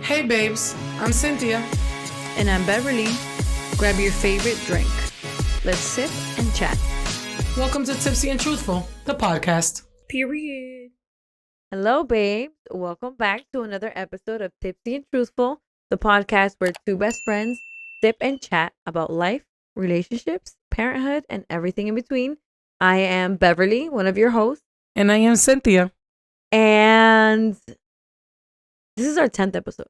Hey babes, I'm Cynthia. And I'm Beverly. Grab your favorite drink. Let's sip and chat. Welcome to Tipsy and Truthful, the podcast. Period. Hello, babes. Welcome back to another episode of Tipsy and Truthful, the podcast where two best friends sip and chat about life, relationships, parenthood, and everything in between. I am Beverly, one of your hosts, And I am Cynthia. and this is our 10th episode.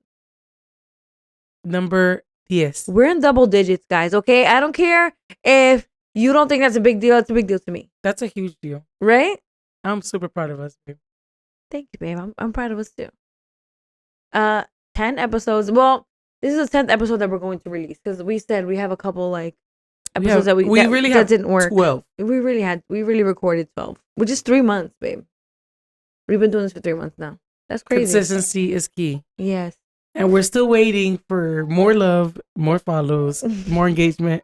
Number 10. We're in double digits, guys, okay? I don't care if you don't think that's a big deal. It's a big deal to me, That's a huge deal. right? I'm super proud of us, babe. Thank you, babe. I'm proud of us too. 10 episodes. Well, this is the 10th episode that we're going to release because we said we have a couple like episodes that didn't work. 12. We really recorded 12, which is 3 months, babe. We've been doing this for 3 months now. That's crazy. Consistency is key. Yes. And we're still waiting for more love, more follows, more engagement,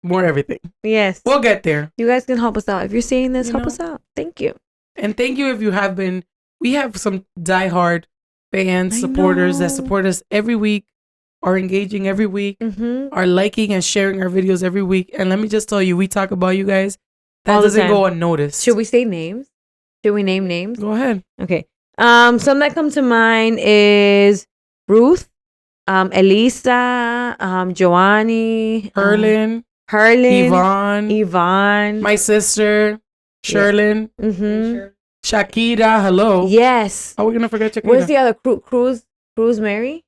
more everything. Yes. We'll get there. You guys can help us out. If you're seeing this, You help know. us out. Thank you. And thank you if you have been. We have some diehard fans, I supporters that know. support us every week, are engaging every week, Mm-hmm. are liking and sharing our videos every week. And let me just tell you, we talk about you guys. That All the doesn't time. go unnoticed. Should we say names? Should we name names? Go ahead. Okay. Some that come to mind is Ruth, Elisa, Joanny, Herlin, Herlin, Yvonne, my sister, Sherlyn, Mm-hmm. Shakira. Hello. Yes. Are we going to forget Shakira? Where's the other Cruz Mary?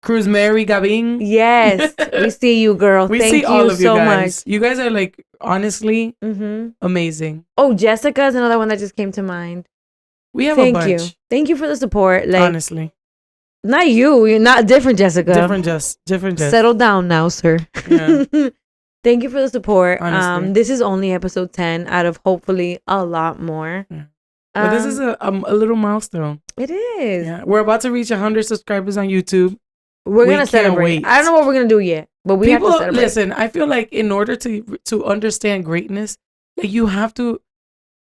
Cruz Mary Gavin. Yes. We see you, girl. We Thank see you all of you so guys. much. You guys are like, honestly, Mm-hmm. amazing. Oh, Jessica's another one that just came to mind. We have Thank a bunch. you. Thank you for the support. Like, Honestly. not you. You're not different, Jessica. Different just. Settle down now, sir. Yeah. Thank you for the support. Honestly. This is only episode 10 out of hopefully a lot more. Yeah. But this is a little milestone. It is. Yeah. We're about to reach 100 subscribers on YouTube. We're We gonna can't celebrate. wait. I don't know what we're gonna do yet, but we have to celebrate. Listen, I feel like in order to understand greatness, like you have to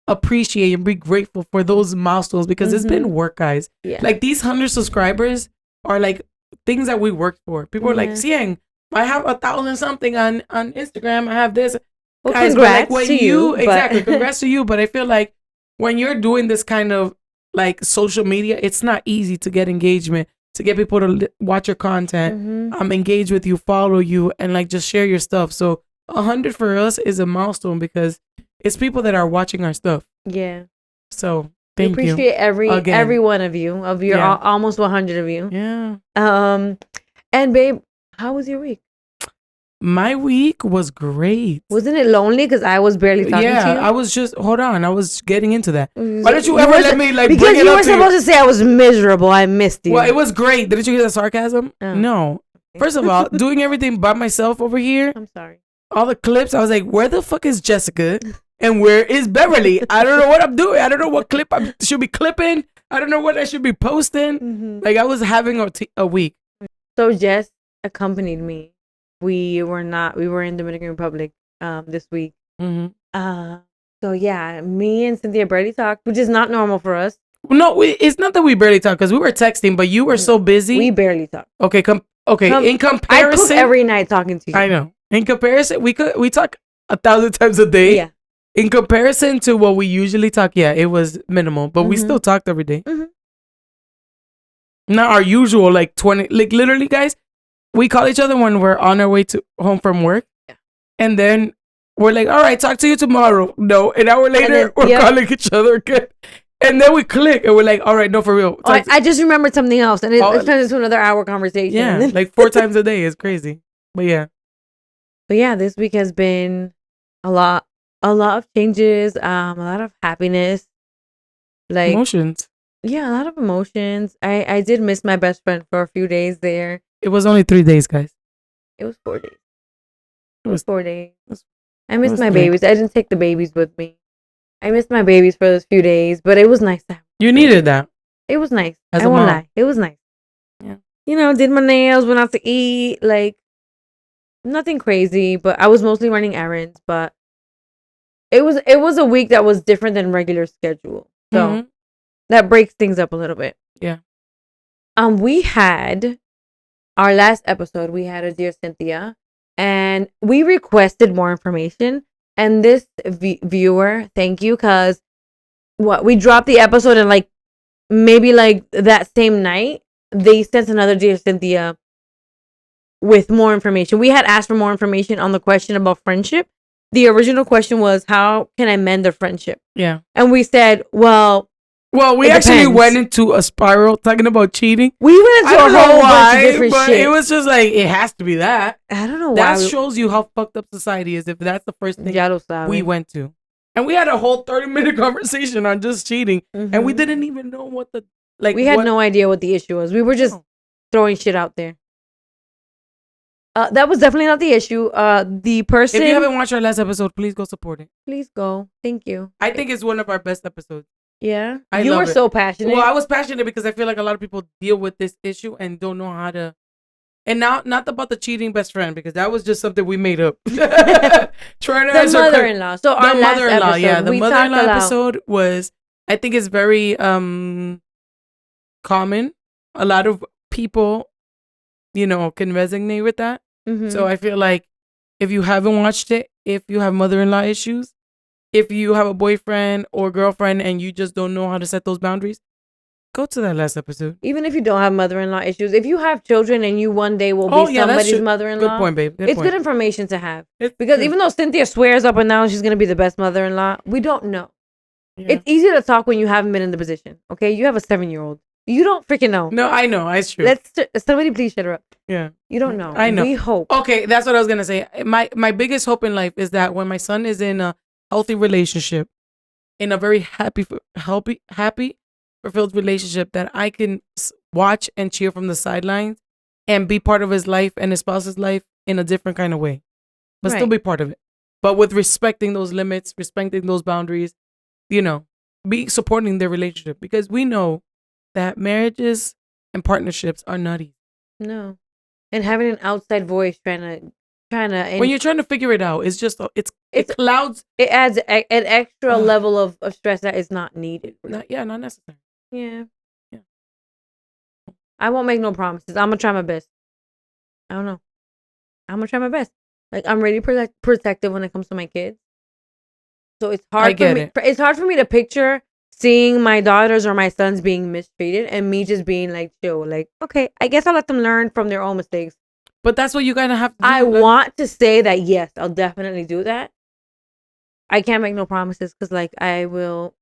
appreciate and be grateful for those milestones because it's been work, guys. Yeah. Like these 100 subscribers are like things that we worked for. People are like, Sieng, I have 1,000 something on Instagram. I have this. Well, Guys, congrats but like when to you. exactly, congrats to you. But I feel like when you're doing this kind of like social media, it's not easy to get engagement, to get people to watch your content, engage with you, follow you, and like just share your stuff. So 100 for us is a milestone because it's people that are watching our stuff. Yeah. So We thank you. appreciate every Again. one of you, of your Yeah. almost 100 of you. Yeah. And babe, how was your week? My week was great. Wasn't it lonely? Because I was barely talking to you. I was just hold on. I was getting into that. Mm, Why don't you you ever were let me like because bring it you up were to you? supposed to say I was miserable. I missed you. Well, it was great. Didn't you hear the sarcasm? Oh. No. First of all, doing everything by myself over here, I'm sorry. all the clips, I was like, where the fuck is Jessica? And where is Beverly? I don't know what I'm doing. I don't know what clip I should be clipping. I don't know what I should be posting. Like, I was having a week. So Jess accompanied me. We were in Dominican Republic this week. Mm-hmm. So yeah, me and Cynthia barely talked, which is not normal for us. No, it's not that we barely talked because we were texting, but you were so busy. We barely talked. Okay, in I cook comparison. every night talking to you. I know. In comparison, we talk 1,000 times a day. Yeah. In comparison to what we usually talk, yeah, it was minimal, but we still talked every day. Not our usual, like 20, like literally, guys, we call each other when we're on our way to home from work. Yeah. And then we're like, all right, talk to you tomorrow. No, an hour later, then, we're calling each other again. And then we click and we're like, all right, no, for real. I just remembered something else, and it turned into another hour conversation. Yeah, like 4 times a day is crazy. But yeah. But yeah, this week has been a lot of changes, a lot of happiness, like Emotions. yeah, a lot of emotions. I did miss my best friend for a few days there. It was only 3 days, guys. It was 4 days. It was 4 days. was- I missed was my great. babies. I didn't take the babies with me. I missed my babies for those few days, but it was nice to have. You needed that. It was nice. As I a won't mom. lie. It was nice. Yeah. You know, did my nails, went out to eat, like nothing crazy, but I was mostly running errands, but it was a week that was different than regular schedule. So Mhm. that breaks things up a little bit. Yeah. We had our last episode. We had a Dear Cynthia, and we requested more information. And this viewer, thank you, because we dropped the episode and like maybe like that same night they sent another Dear Cynthia with more information. We had asked for more information on the question about friendship. The original question was, how can I mend a friendship? Yeah. And we said, well, we actually went into a spiral talking about cheating. We went into a whole bunch of different but shit. It was just like, it has to be that. I don't know why. That shows you how fucked up society is if that's the first thing we went to. And we had a whole 30-minute conversation on just cheating. Mm-hmm. And we didn't even know what the... we had no idea what the issue was. We were just throwing shit out there. That was definitely not the issue. The person... If you haven't watched our last episode, please go support it. Please go. Thank you. I think it's one of our best episodes. Yeah? You were so passionate. Well, I was passionate because I feel like a lot of people deal with this issue and don't know how to... And now, not about the cheating best friend, because that was just something we made up. Trying to the mother-in-law. So our last episode, yeah. The mother-in-law episode was... I think it's very common. A lot of people... can resonate with that. Mm-hmm. So I feel like if you haven't watched it, if you have mother-in-law issues, if you have a boyfriend or girlfriend and you just don't know how to set those boundaries, go to that last episode. Even if you don't have mother-in-law issues, if you have children and you one day will be somebody's mother-in-law. Good point, babe. It's good information to have. Because even though Cynthia swears up and down she's going to be the best mother-in-law, we don't know. Yeah. It's easy to talk when you haven't been in the position. Okay? You have a 7-year-old. You don't freaking know. No, I know. It's true. Somebody please shut her up. Yeah. You don't know. I know. We hope. Okay, that's what I was going to say. My biggest hope in life is that when my son is in a healthy relationship, in a very happy, fulfilled relationship, that I can watch and cheer from the sidelines and be part of his life and his spouse's life in a different kind of way, but still be part of it. But with respecting those limits, respecting those boundaries, be supporting their relationship, because we know that marriages and partnerships are not easy. No. And having an outside voice trying to when you're trying to figure it out, it's just it clouds. It adds an extra level of stress that is not needed. Not necessary. Yeah. I won't make no promises. I'm gonna try my best. I don't know. I'm gonna try my best. Like, I'm really protective when it comes to my kids. So it's hard it's hard for me to picture seeing my daughters or my sons being mistreated and me just being like, chill, like, okay, I guess I'll let them learn from their own mistakes. But that's what you gotta have to do. I want to say that, yes, I'll definitely do that. I can't make no promises because, like, I will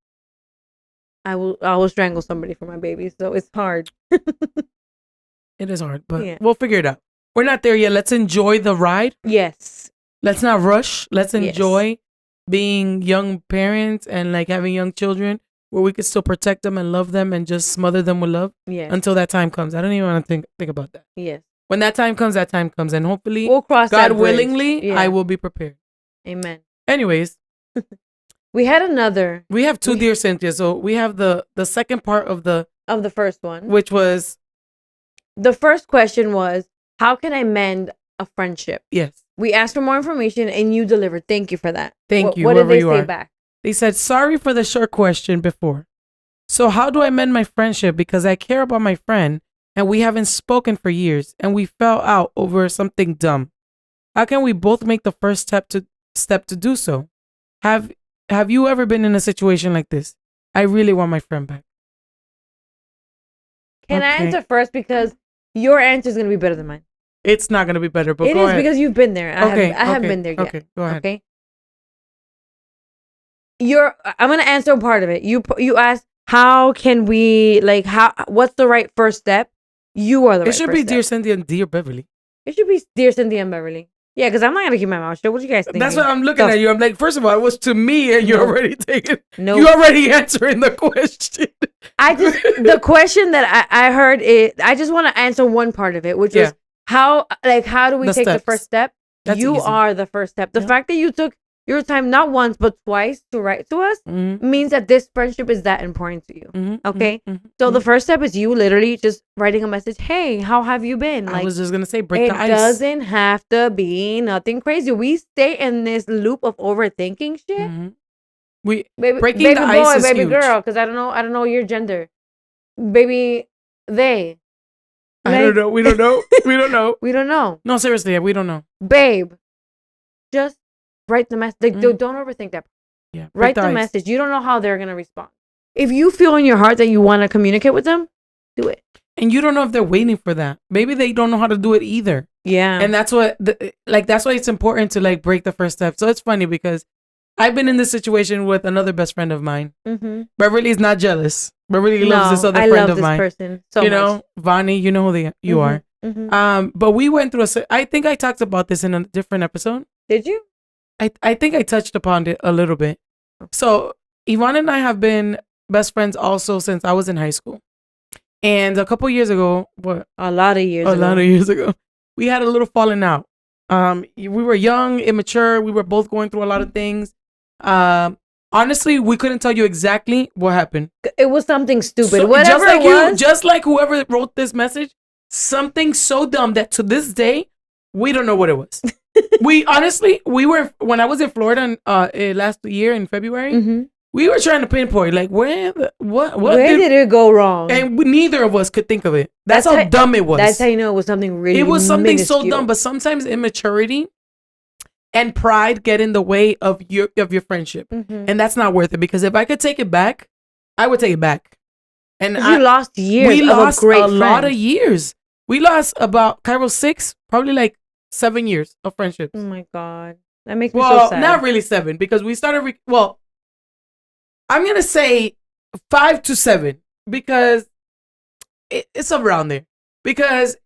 strangle somebody for my baby. So it's hard. It is hard, but we'll figure it out. We're not there yet. Let's enjoy the ride. Yes. Let's not rush. Let's enjoy being young parents and like having young children where we can still protect them and love them and just smother them with love. Until that time comes. I don't even want to think about that. Yes. When that time comes, and hopefully, we'll cross God willingly, I will be prepared. Amen. Anyways, we had another. We have two Dear Cynthia. So we have the second part of the first one, which was the first question was, how can I mend a friendship? Yes. We asked for more information and you delivered. Thank you for that. Thank you. What did they say back? They said, sorry for the short question before. So how do I mend my friendship? Because I care about my friend and we haven't spoken for years and we fell out over something dumb. How can we both make the first step to do so? Have you ever been in a situation like this? I really want my friend back. Can I answer first? Because your answer is going to be better than mine. It's not going to be better, but it go is ahead. Because you've been there. I haven't been there yet. Okay, go ahead. Okay. I'm going to answer part of it. You asked, how can we, like, what's the right first step? You are the right first step. It should be Dear Cynthia and Dear Beverly. It should be Dear Cynthia and Beverly. Yeah, because I'm not going to keep my mouth shut. What do you guys think? That's what I'm looking at you. I'm like, first of all, it was to me and you're already taking. No. You're already answering the question. The question that I heard, I just want to answer one part of it, which is how do we take the first step? You are the first step. The fact that you took your time not once but twice to write to us means that this friendship is that important to you. Okay? So the first step is you literally just writing a message. Hey, how have you been? I was just going to say, break the ice. It doesn't have to be nothing crazy. We stay in this loop of overthinking shit. Breaking the ice is baby huge. Girl, because I don't know your gender. Baby, they. I don't know. We don't know. We don't know. We don't know. No, seriously, we don't know. Babe, just write the message. Like, don't overthink that. Yeah. Write the message. You don't know how they're going to respond. If you feel in your heart that you want to communicate with them, do it. And you don't know if they're waiting for that. Maybe they don't know how to do it either. Yeah. And that's what, that's why it's important to like break the first step. So it's funny because I've been in this situation with another best friend of mine. Mm-hmm. Beverly's not jealous. Beverly loves this other friend of mine. Person so you much. know, Vani, you know who you are. Mm-hmm. But we went through I think I talked about this in a different episode. Did you? I think I touched upon it a little bit. So Yvonne and I have been best friends also since I was in high school. And a couple years ago, a lot of years ago, we had a little falling out. We were young, immature. We were both going through a lot of things. Honestly, we couldn't tell you exactly what happened. It was something stupid. So, whatever just like it was. Just like whoever wrote this message, something so dumb that to this day, we don't know what it was. We were, when I was in Florida last year in February, we were trying to pinpoint like where did it go wrong? And neither of us could think of it. That's how dumb it was. That's how you know it was something really. It was something minuscule. so dumb, but sometimes immaturity and pride get in the way of your friendship, and that's not worth it. Because if I could take it back, I would take it back. And you lost years. We lost a great lot of years. We lost about Cairo 6, probably like 7 years of friendship. Oh my God, that makes me so sad. Well, not really 7 because we started. I'm gonna say 5 to 7 because it's around there. Because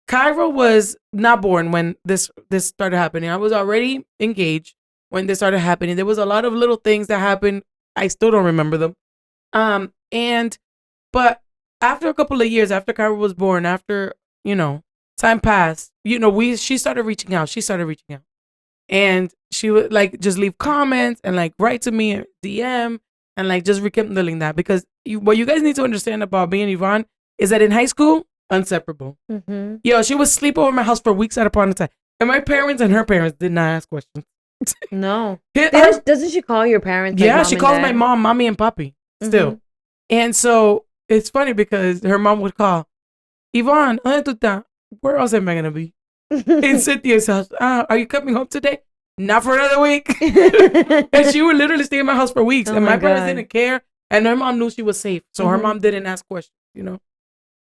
Cairo was not born when this started happening. I was already engaged when this started happening. There was a lot of little things that happened. I still don't remember them. But after a couple of years, after Cairo was born, after time passed, she started reaching out. And she would like just leave comments and like write to me, DM. And like just rekindling that because what you guys need to understand about me and Yvonne is that in high school, inseparable. Mm-hmm. She would sleep over my house for weeks at a time. And my parents and her parents did not ask questions. No. Doesn't she call your parents? Like yeah, she calls my mom, mommy and papi still. And so it's funny because her mom would call, Yvonne, where else am I going to be? In Cynthia's house. Are you coming home today? Not for another week. And she would literally stay in my house for weeks. And my parents didn't care. And her mom knew she was safe. So her mom didn't ask questions,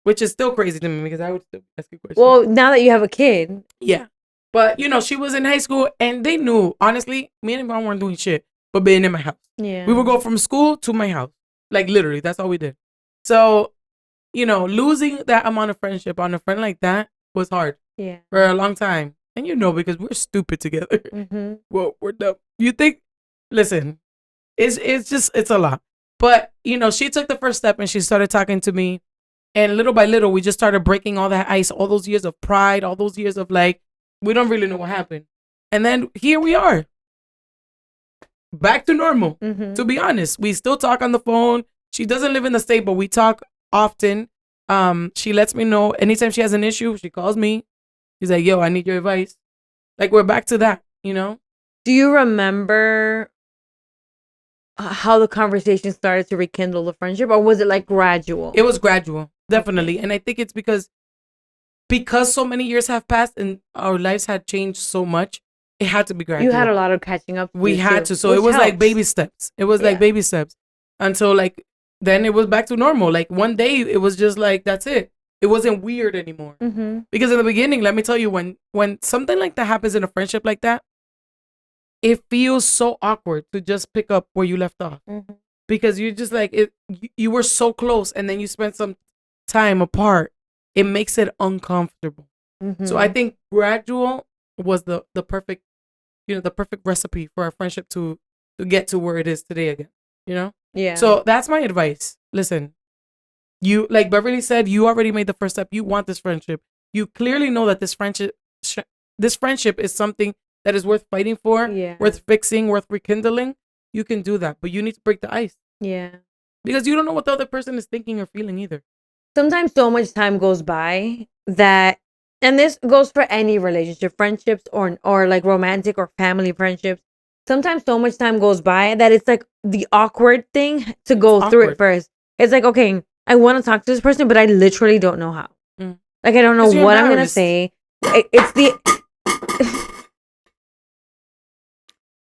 which is still crazy to me because I would still ask you questions. Well, now that you have a kid. Yeah. But, she was in high school and they knew, honestly, me and Yvonne weren't doing shit but being in my house. Yeah. We would go from school to my house. Like, literally, that's all we did. So, losing that amount of friendship on a friend like that was hard. Yeah. For a long time. And because we're stupid together. Mm-hmm. Well, we're dumb. You think, listen, it's a lot. But, she took the first step and she started talking to me. And little by little, we just started breaking all that ice, all those years of pride, all those years of like, we don't really know what happened. And then here we are. Back to normal, to be honest. We still talk on the phone. She doesn't live in the state, but we talk often. She lets me know anytime she has an issue, she calls me. She's like, yo, I need your advice. Like, we're back to that, Do you remember how the conversation started to rekindle the friendship? Or was it like gradual? It was gradual, definitely. And I think it's because so many years have passed and our lives had changed so much, it had to be gradual. You had a lot of catching up. We had to. So it was like baby steps. It was like baby steps. Until like, then it was back to normal. Like one day it was just like, that's it. It wasn't weird anymore. Mm-hmm. Because in the beginning, let me tell you, when something like that happens in a friendship like that, it feels so awkward to just pick up where you left off. Mm-hmm. Because you're just like, you were so close and then you spent some time apart. It makes it uncomfortable. Mm-hmm. So I think gradual was the perfect, the perfect recipe for our friendship to get to where it is today again, Yeah. So that's my advice. Listen. You, like Beverly said, you already made the first step. You want this friendship. You clearly know that this friendship is something that is worth fighting for, worth fixing, worth rekindling. You can do that, but you need to break the ice. Yeah. Because you don't know what the other person is thinking or feeling either. Sometimes so much time goes by that, and this goes for any relationship, friendships or like romantic or family friendships. Sometimes so much time goes by that it's like the awkward thing to go through it first. It's like, okay, I want to talk to this person, but I literally don't know how. Mm. Like, I don't know 'Cause you're what I'm gonna embarrassed. say. It's the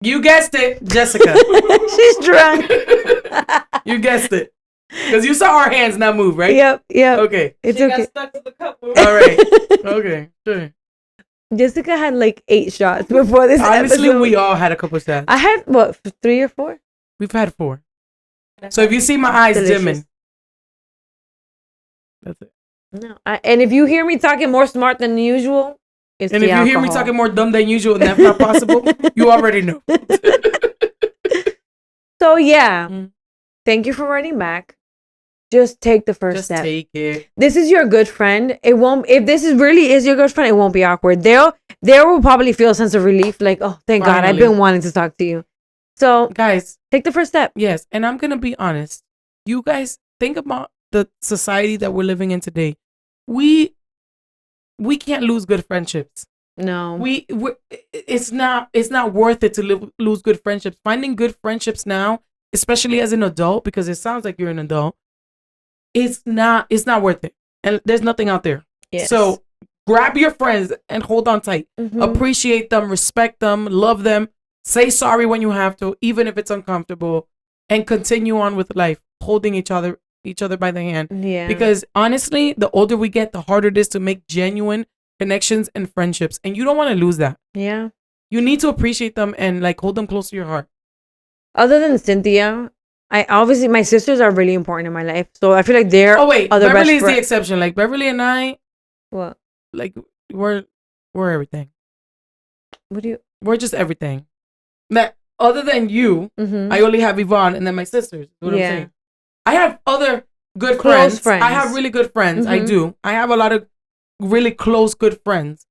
You guessed it, Jessica. she's drunk. You guessed it. Because you saw our hands not move, right? Yep. Okay. It's She okay. got stuck to the cup. All right. Okay. Sure. Jessica had like 8 shots before this Honestly, episode. we all had a couple shots. I had what 3 or 4. We've had 4. So if you see my eyes Delicious. dimming, that's it. No, and if you hear me talking more smart than usual, it's And the if you hear me alcohol. talking more dumb than usual and that's not possible, you already know. So yeah, Mm. thank you for writing back. Just take the first Just step. take it. This is your good friend. It won't. If this is really is your good friend, it won't be awkward. They will probably feel a sense of relief, like, oh, thank God, I've Finally. been wanting to talk to you. So Guys, take the first step. yes, and I'm going to be honest. You guys think about the society that we're living in today. We can't lose good friendships. No. It's not worth it to lose good friendships. Finding good friendships now, especially as an adult, because it sounds like you're an adult, it's not worth it. And there's nothing out there. Yes. So grab your friends and hold on tight. Mhm. Appreciate them, respect them, love them. Say sorry when you have to, even if it's uncomfortable, and continue on with life, holding each other by the hand. Yeah. Because honestly, the older we get, the harder it is to make genuine connections and friendships. And you don't want to lose that. Yeah. You need to appreciate them and like hold them close to your heart. Other than Cynthia, obviously my sisters are really important in my life. So I feel like they're Oh wait, other Beverly's best the exception. Like Beverly and I, what? like we're everything. What do you? We're just everything. That other than you, Mm-hmm. I only have Yvonne and then my sisters. Is what I'm Yeah. saying. I have other good Close friends. I friends. have really good friends. I Mhm. do. I have a lot of really close good friends,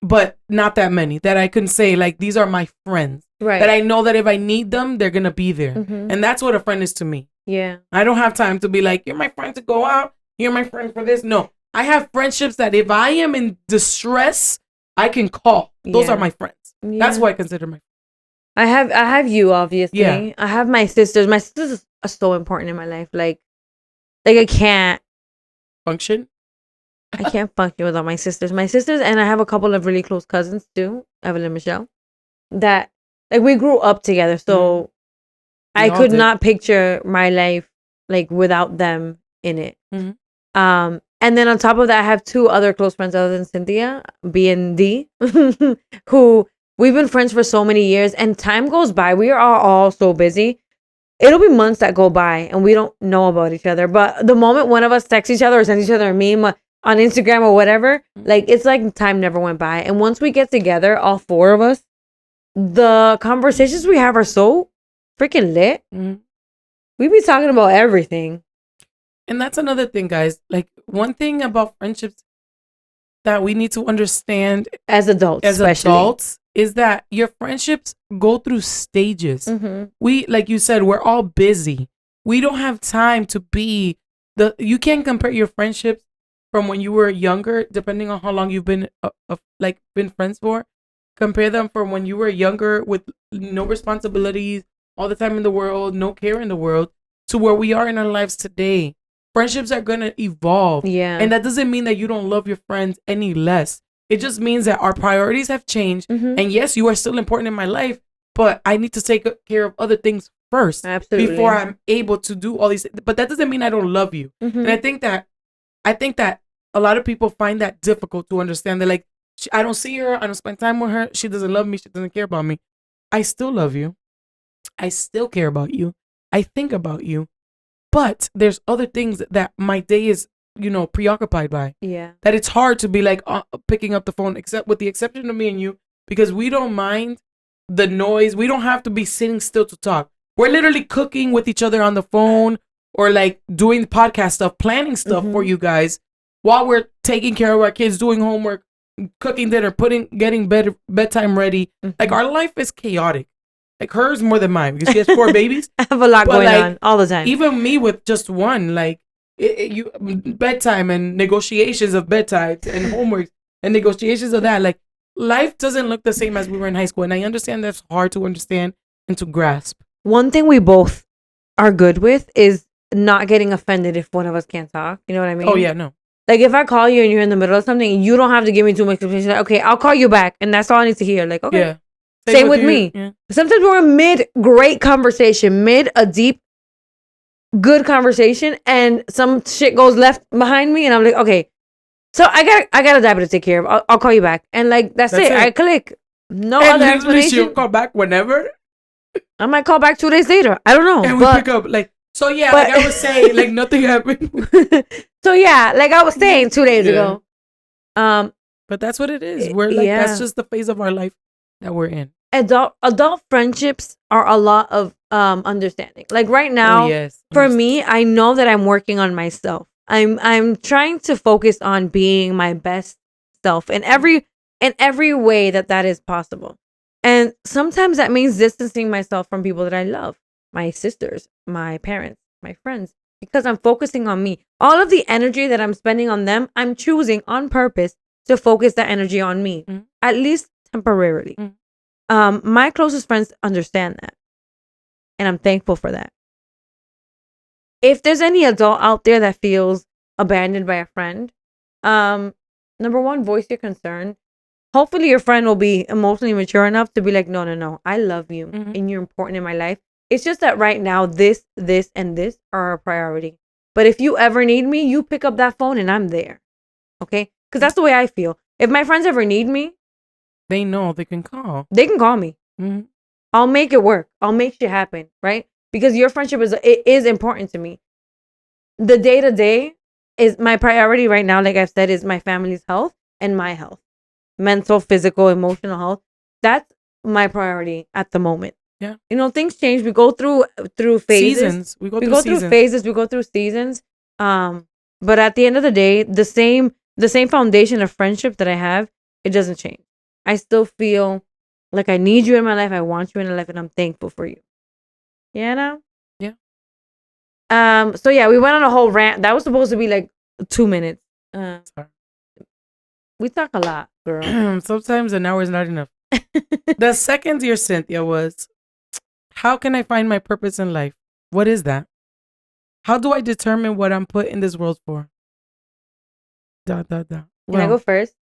but not that many that I can say like these are my friends. Right. That I know that if I need them, they're gonna be there. Mhm. And that's what a friend is to me. Yeah. I don't have time to be like, you're my friend to go out. You're my friend for this. No, I have friendships that if I am in distress, I can call. Those Yeah. are my friends. Yeah. That's what I consider my. I have you, obviously. Yeah. I have my sisters. My sisters are so important in my life. Like I can't Function. function without my sisters. My sisters, and I have a couple of really close cousins too, Evelyn and Michelle. That like we grew up together, so We I all could did. not picture my life like without them in it. Mhm. And then on top of that, I have 2 other close friends other than Cynthia, B and D, who we've been friends for so many years, and time goes by. We are all so busy. It'll be months that go by and we don't know about each other. But the moment one of us texts each other or sends each other a meme on Instagram or whatever, like it's like time never went by. And once we get together, all 4 of us, the conversations we have are so freaking lit. Mhm. We be talking about everything. And that's another thing, guys. Like one thing about friendships that we need to understand As adults, as especially. adults is that your friendships go through stages. Mhm. We, like you said, we're all busy. We don't have time to be you can't compare your friendships from when you were younger, depending on how long you've been been friends for. Compare them from when you were younger with no responsibilities, all the time in the world, no care in the world, to where we are in our lives today. Friendships are going to evolve. Yeah. And that doesn't mean that you don't love your friends any less. It just means that our priorities have changed. Mhm. And yes, you are still important in my life, but I need to take care of other things first Absolutely. before I'm able to do all these. But that doesn't mean I don't love you. Mhm. And I think that a lot of people find that difficult to understand. They're like, I don't see her. I don't spend time with her. She doesn't love me. She doesn't care about me. I still love you. I still care about you. I think about you. But there's other things that my day is, preoccupied by. Yeah. That it's hard to be like picking up the phone, except with the exception of me and you, because we don't mind the noise. We don't have to be sitting still to talk. We're literally cooking with each other on the phone or like doing podcast stuff, planning stuff for you guys while we're taking care of our kids, doing homework, cooking dinner, getting bedtime ready. Like our life is chaotic. Like hers more than mine because she has 4 babies. I have a lot But, going like, on all the time. Even me with just one, like you bedtime and negotiations of bedtimes and homework and negotiations of that. Like life doesn't look the same as we were in high school, and I understand that's hard to understand and to grasp. One thing we both are good with is not getting offended if one of us can't talk. You know what I mean? Oh yeah, no. Like, if I call you and you're in the middle of something, you don't have to give me too much information. Like, okay, I'll call you back. And that's all I need to hear. Like, okay. Yeah. Same with you. me. Yeah. Sometimes we're mid great conversation, mid a deep, good conversation, and some shit goes left behind me. And I'm like, okay, so I got a diaper to take care of. I'll call you back. And like, that's it. I click. No and other literally explanation. She'll call back whenever. I might call back 2 days later. I don't know. And we pick up like, so yeah, like I was saying, like nothing happened. So yeah, like I was saying 2 days ago. But that's what it is. We're like, that's just the phase of our life that we're in. Adult friendships are a lot of understanding. Like right now, for me, I know that I'm working on myself. I'm trying to focus on being my best self in every way that is possible. And sometimes that means distancing myself from people that I love, my sisters, my parents, my friends, because I'm focusing on me. All of the energy that I'm spending on them, I'm choosing on purpose to focus that energy on me, at least temporarily. My closest friends understand that, and I'm thankful for that. If there's any adult out there that feels abandoned by a friend, number one, voice your concern. Hopefully your friend will be emotionally mature enough to be like, no, I love you and you're important in my life. It's just that right now, this, and this are a priority. But if you ever need me, you pick up that phone and I'm there. Okay? Because that's the way I feel. If my friends ever need me, they know they can call. They can call me. I'll make it work. I'll make shit happen, right? Because your friendship is important to me. The day-to-day is my priority right now, like I've said, is my family's health and my health. Mental, physical, emotional health. That's my priority at the moment. Yeah. You know, things change. We go through phases. Seasons. We go through phases. We go through seasons. But at the end of the day, the same foundation of friendship that I have, it doesn't change. I still feel like I need you in my life. I want you in my life, and I'm thankful for you. Yeah, now? Yeah. So yeah, we went on a whole rant. That was supposed to be like 2 minutes. We talk a lot, girl. Sometimes an hour is not enough. The second dear Cynthia was, how can I find my purpose in life? What is that? How do I determine what I'm put in this world for? Well, can I go first?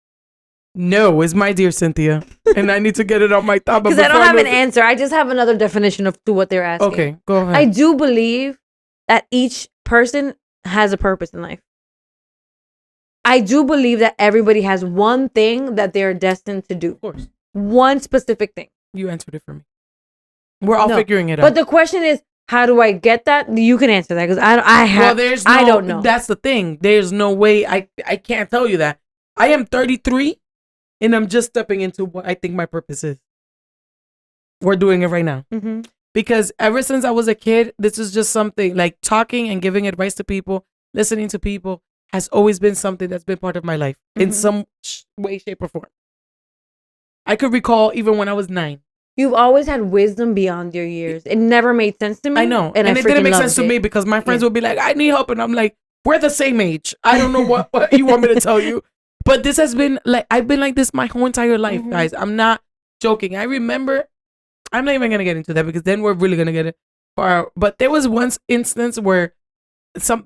No, it's my dear Cynthia. And I need to get it on my top. Because I don't have an answer. I just have another definition to what they're asking. Okay, go ahead. I do believe that each person has a purpose in life. I do believe that everybody has one thing that they're destined to do. Of course. One specific thing. You answered it for me. We're all figuring it out. But the question is, how do I get that? You can answer that because I don't know. That's the thing. There's no way. I can't tell you that. I am 33 and I'm just stepping into what I think my purpose is. We're doing it right now. Because ever since I was a kid, this is just something like talking and giving advice to people, listening to people has always been something that's been part of my life in some way, shape, or form. I could recall even when I was 9. You've always had wisdom beyond your years. It never made sense to me. I know. And it didn't make sense to me because my friends would be like, I need help. And I'm like, we're the same age. I don't know what you want me to tell you. But this has been like, I've been like this my whole entire life, guys. I'm not joking. I remember, I'm not even going to get into that because then we're really going to get it far. But there was one instance where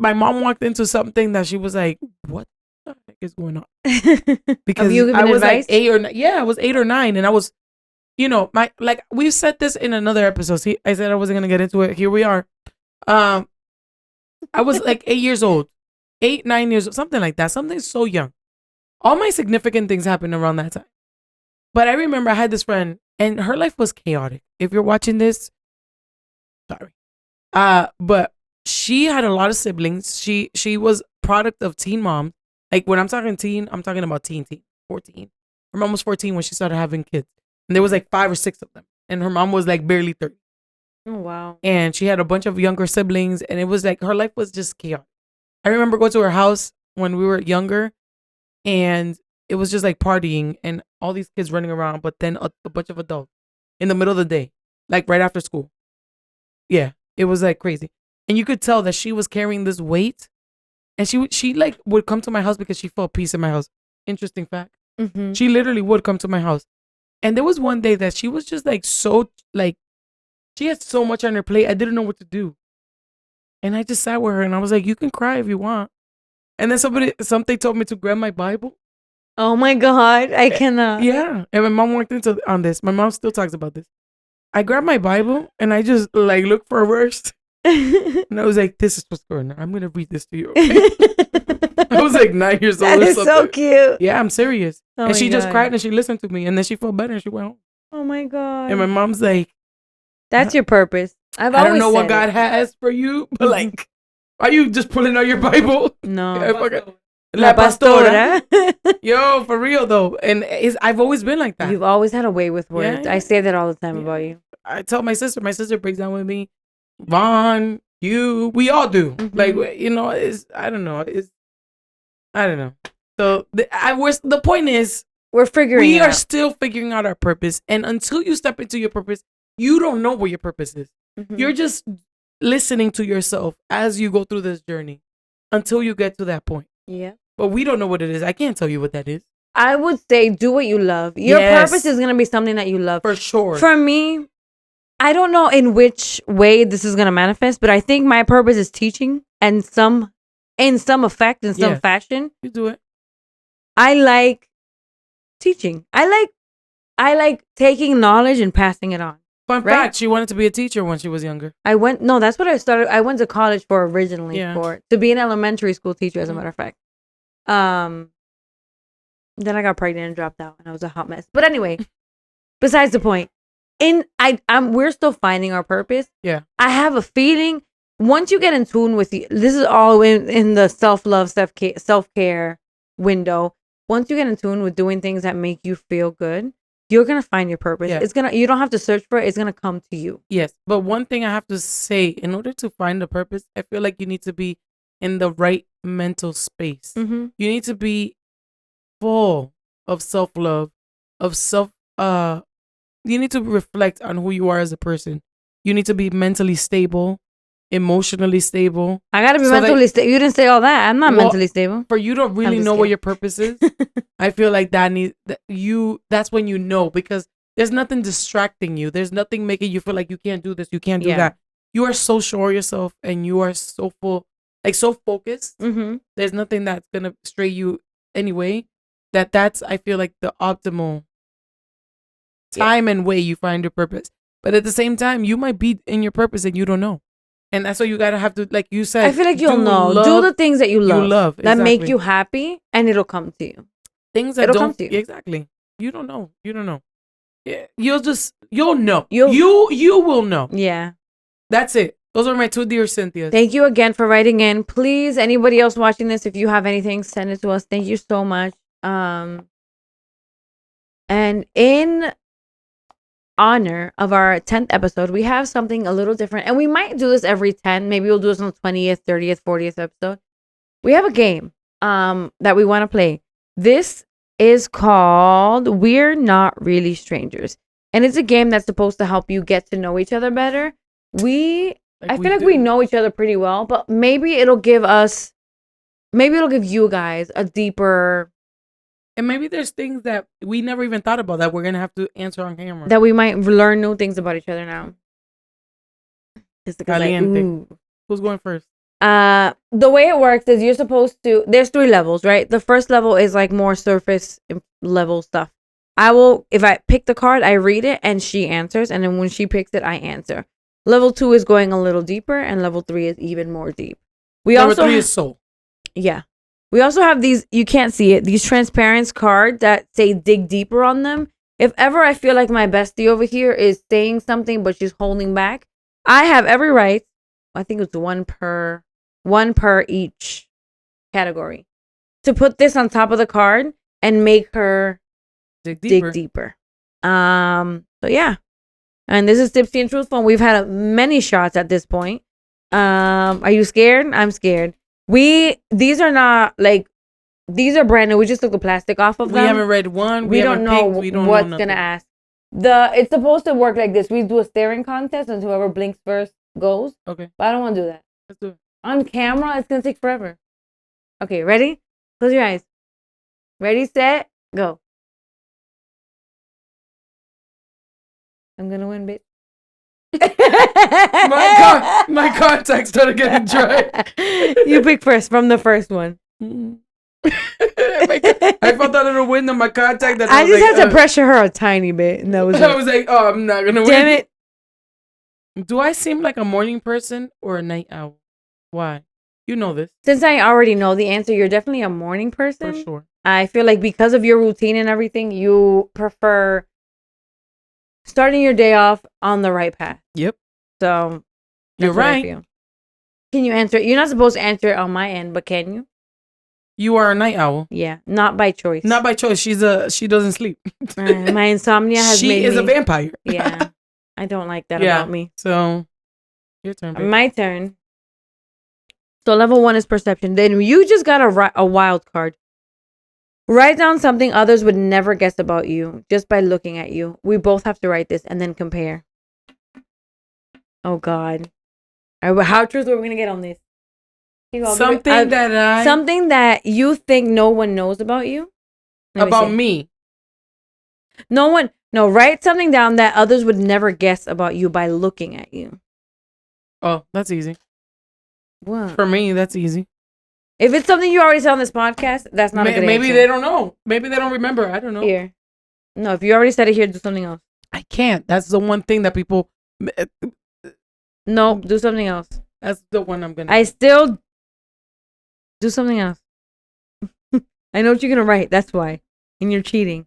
my mom walked into something that she was like, what the heck is going on? Because I was advice? Like 8 or 9. Yeah, I was 8 or 9. And I was, you know, we've said this in another episode. See, I said I wasn't going to get into it. Here we are. I was like 8 years old, 8, 9 years old, something like that. Something so young. All my significant things happened around that time. But I remember I had this friend and her life was chaotic. If you're watching this, sorry. But she had a lot of siblings. She was product of teen mom. Like when I'm talking teen, I'm talking about teen, 14. Her mom was 14 when she started having kids. And there was like 5 or 6 of them. And her mom was like barely 30. Oh, wow. And she had a bunch of younger siblings. And it was like, her life was just chaotic. I remember going to her house when we were younger. And it was just like partying and all these kids running around. But then a bunch of adults in the middle of the day. Like right after school. Yeah, it was like crazy. And you could tell that she was carrying this weight. And she like would come to my house because she felt peace in my house. Interesting fact. She literally would come to my house. And there was one day that she was just like so like, she had so much on her plate. I didn't know what to do. And I just sat with her and I was like, you can cry if you want. And then something told me to grab my Bible. Oh my God, I cannot. Yeah. And my mom worked on this. My mom still talks about this. I grabbed my Bible and I just like looked for a verse. And I was like, this is what's going on. I'm going to read this to you. I was like 9 years old. That is so cute. Yeah, I'm serious. Oh and my she just God. cried and she listened to me. And then she felt better and she went home. Oh my God. And my mom's like, that's your purpose. I don't know what God has for you, but like, are you just pulling out your Bible? No. La Pastora. Yo, for real though. And I've always been like that. You've always had a way with words. Yeah. I say that all the time about you. I tell my sister breaks down with me. Vaughn, we all do. Mhm. Like, I don't know. So the point is, we're figuring we it are out. still figuring out our purpose. And until you step into your purpose, you don't know what your purpose is. Mhm. You're just listening to yourself as you go through this journey until you get to that point. Yeah. But we don't know what it is. I can't tell you what that is. I would say do what you love. Your Yes. purpose is going to be something that you love. For sure. For me, I don't know in which way this is going to manifest, but I think my purpose is teaching and in some effect, in some Yes. fashion. You do it. I like teaching. I like taking knowledge and passing it on. Fun Right? fact, she wanted to be a teacher when she was younger. That's what I started. I went to college for originally Yeah. to be an elementary school teacher, as a Mhm. matter of fact. Then I got pregnant and dropped out, and I was a hot mess. But anyway, besides the point, we're still finding our purpose. Yeah. I have a feeling once you get in tune with you, this is all in the self-love, self-care window. Once you get in tune with doing things that make you feel good, you're gonna find your purpose. Yeah. You don't have to search for it. It's gonna come to you. Yes. But one thing I have to say, in order to find a purpose, I feel like you need to be in the right mental space. Mm-hmm. You need to be full of self-love, you need to reflect on who you are as a person. You need to be mentally stable, emotionally stable. I gotta be So mentally stable. You didn't say all that. I'm not Well, mentally stable. For you to really just know what kidding. your purpose is, I feel like that's when you know, because there's nothing distracting you. There's nothing making you feel like you can't do this, you can't do Yeah. that. You are so sure of yourself and you are so full, like so focused. Mm-hmm. There's nothing that's gonna stray you anyway. That's I feel like the optimal time and way you find your purpose. But at the same time, you might be in your purpose and you don't know. And that's why you gotta have to, like you said, I feel like you'll know. Do the things that you love. That make exactly. you happy, and it'll come to you. Things that It'll come don't to you. exactly. You don't know. Yeah, you'll know. You'll- You will know. Yeah. That's it. Those are my two dear Cynthias. Thank you again for writing in. Please, anybody else watching this, if you have anything, send it to us. Thank you so much. And in honor of our 10th episode, we have something a little different, and we might do this every 10. Maybe we'll do this on the 20th, 30th, 40th episode. We have a game that we want to play. This is called We're Not Really Strangers, and it's a game that's supposed to help you get to know each other better. I feel like we know each other pretty well, but maybe it'll give you guys a deeper, and maybe there's things that we never even thought about that we're gonna have to answer on camera. that we might learn new things about each other now. Just because Caliente. Who's going first? the way it works is you're supposed to, there's 3 levels, right? The first level is like more surface level stuff. If I pick the card, I read it and she answers, and then when she picks it, I answer. Level 2 is going a little deeper, and level 3 is even more deep. Number 3 is soul. Yeah. We also have these, you can't see it, these transparent cards that say dig deeper on them. If ever I feel like my bestie over here is saying something, but she's holding back, I have every right, I think it's one per each category, to put this on top of the card and make her Dig deeper. dig deeper. So yeah. And this is Tipsy and Truthful. We've had many shots at this point. Are you scared? I'm scared. These are not like, these are brand new. We just took the plastic off of them. We haven't read one. We don't know what's know gonna ask. It's supposed to work like this. We do a staring contest, and whoever blinks first goes. Okay, But I don't want to do that. let's do it. On camera, it's gonna take forever. Okay, ready? Close your eyes. Ready, set, go. I'm gonna win, bitch. My contacts started getting dry. You pick first from the first one. I felt that little wind on my contact. I just had to pressure her a tiny bit, and that was I was like, oh, I'm not gonna win. Damn it. Do I seem like a morning person or a night owl? Why? You know this. Since I already know the answer, you're definitely a morning person. For sure. I feel like because of your routine and everything, you prefer starting your day off on the right path. Yep. So you're right. Can you answer it? You're not supposed to answer it on my end, but can you? You are a night owl. Yeah, not by choice. Not by choice. She doesn't sleep. My insomnia has made me... She is a vampire. Yeah. I don't like that about me. So, your turn, babe. My turn. So, level 1 is perception. Then you just got a wild card. Write down something others would never guess about you just by looking at you. We both have to write this and then compare. Oh, God. All right, how truthful are we going to get on this? Something that you think no one knows about you. About me. No one. No, write something down that others would never guess about you by looking at you. Oh, that's easy. What? For me, that's easy. If it's something you already said on this podcast, that's not a good Maybe answer. they don't know. Maybe they don't remember. I don't know. Here. No, if you already said it here, do something else. I can't. That's the one thing that people... No, do something else. That's the one I'm going to... I still... Do something else. I know what you're going to write. That's why. And you're cheating.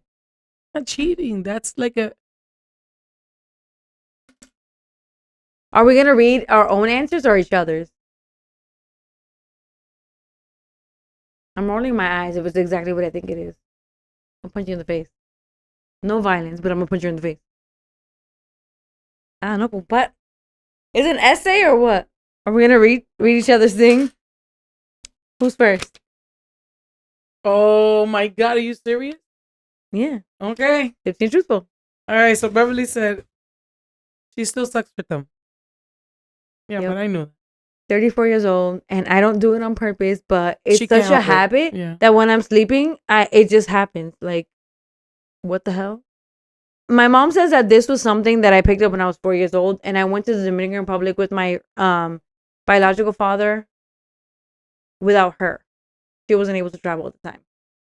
Not cheating. That's like a... Are we going to read our own answers or each other's? I'm rolling my eyes if it's exactly what I think it is. I'll punch you in the face. No violence, but I'm going to punch you in the face. I don't know, but... Is it an essay or what? Are we going to read each other's thing? Who's first? Oh my God, are you serious? Yeah. Okay. Tipsy and truthful. All right, so Beverly said she still sucks for them. Yeah, Yep. but I knew. 34 years old, and I don't do it on purpose, but it's such a habit that when I'm sleeping, it just happens. Like, what the hell? My mom says that this was something that I picked up when I was 4 years old, and I went to the Dominican Republic with my biological father without her. She wasn't able to travel at the time.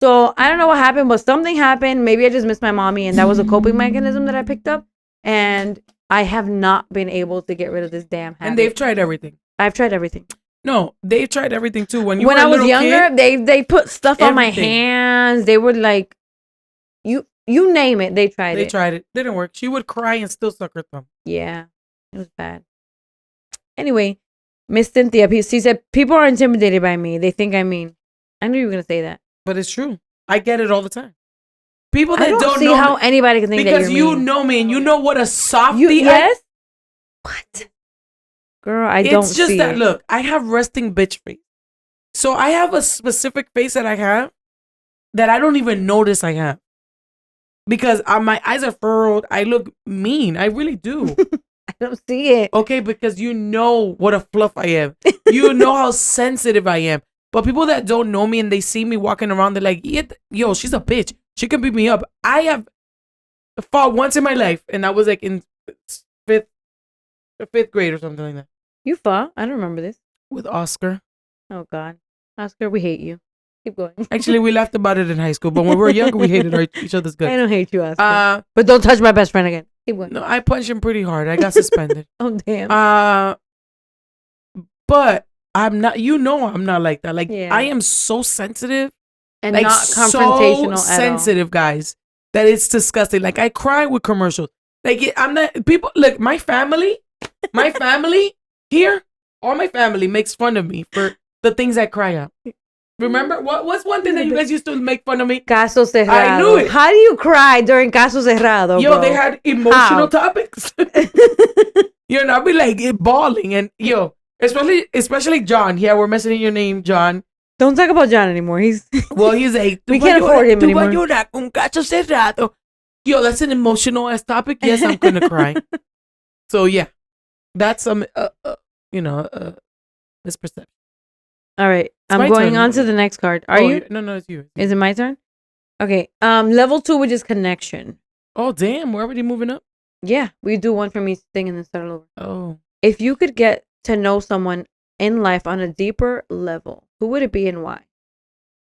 So I don't know what happened, but something happened. Maybe I just missed my mommy, and that was a coping mechanism that I picked up. And I have not been able to get rid of this damn habit. And they've tried everything. I've tried everything. No, they've tried everything too. When I was younger, they put stuff on my hands. They were like, you name it. They tried it. They tried it. Didn't work. She would cry and still suck her thumb. Yeah, it was bad. Anyway, Miss Cynthia, she said, people are intimidated by me. They think I'm mean. I knew you were going to say that. But it's true. I get it all the time. People that don't see know how anybody can think that you're because you mean. know me and you know what a softie yes? What? Girl, I don't see It's just that, look, I have resting bitch face. So I have a specific face that I have that I don't even notice I have. Because my eyes are furrowed. I look mean. I really do. I don't see it. Okay, because you know what a fluff I am. You know how sensitive I am. But people that don't know me and they see me walking around, they're like, yo, she's a bitch. She can beat me up. I have fought once in my life, and I was like in fifth grade or something like that. You fought? I don't remember this. With Oscar. Oh, God. Oscar, we hate you. Keep going. Actually, we laughed about it in high school, but when we were younger, we hated each other's guts. I don't hate you, Oscar. But don't touch my best friend again. Keep going. No, I punched him pretty hard. I got suspended. Oh, damn. But I'm not, I'm not like that. Like, I am so sensitive. And like, not confrontational so sensitive, guys, that it's disgusting. Like, I cry with commercials. Like, I'm not, people, look, my family here, all my family makes fun of me for the things I cry at. Remember? What's one thing that you guys used to make fun of me? Caso cerrado. I knew it. How do you cry during Caso cerrado, Yo, bro? they had emotional topics. I'd be like bawling. And, especially John. Yeah, we're messing in your name, John. Don't talk about John anymore. He's like, we can't afford him anymore. Con caso cerrado. Yo, that's an emotional ass topic. Yes, I'm gonna cry. So yeah, that's misperception. All right, I'm going on to the next card. Are you? No, it's you. Is it my turn? Okay. Level 2, which is connection. Oh damn, we're already moving up. Yeah, we do one from each thing and then start all over. Oh, if you could get to know someone in life on a deeper level, who would it be and why?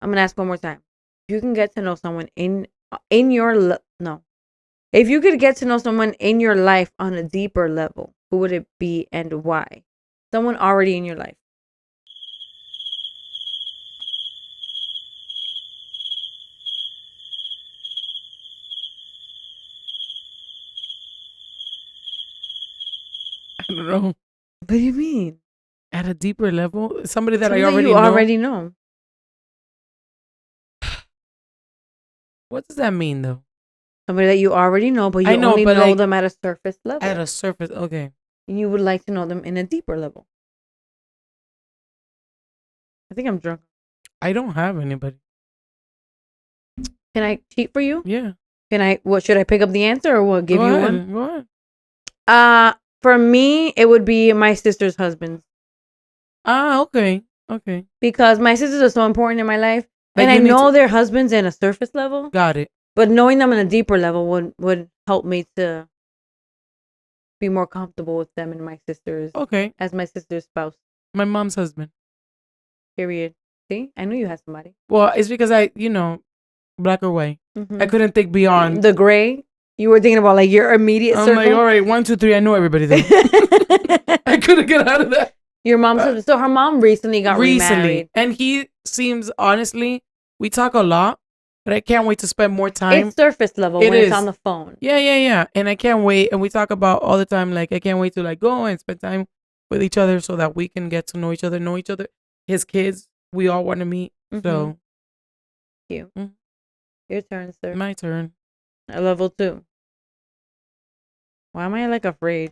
I'm gonna ask one more time. You can get to know someone in your no. If you could get to know someone in your life on a deeper level, who would it be and why? Someone already in your life. I don't know. What do you mean? At a deeper level, somebody that Something I already you know. already know. What does that mean, though? Somebody that you already know, but you I know, only but, know like, them at a surface level. At a surface, okay. You would like to know them in a deeper level. I think I'm drunk. I don't have anybody. Can I cheat for you? Yeah. Can I? What should I pick up the answer or what? Give Go you ahead. one. Go ahead. For me, it would be my sister's husband Okay. Okay. because my sisters are so important in my life, Like, and I you need know to- their husbands in a surface level, Got it. but knowing them in a deeper level would help me to be more comfortable with them and my sisters Okay. as my sister's spouse. My mom's husband. Period. See, I knew you had somebody. Well, it's because black or white. Mhm. I couldn't think beyond. The gray. You were thinking about like your immediate I'm circle. like, all right, 1, 2, 3. I know everybody there. I couldn't get out of that. Your mom's husband. So her mom recently got remarried. And he seems, honestly, we talk a lot, but I can't wait to spend more time. It's surface level It when is. it's on the phone. Yeah. And I can't wait. And we talk about all the time, like, I can't wait to like go and spend time with each other so that we can get to know each other. His kids, we all want to meet. So You. Mhm. Your turn, sir. my turn. At level 2. Why am I like afraid?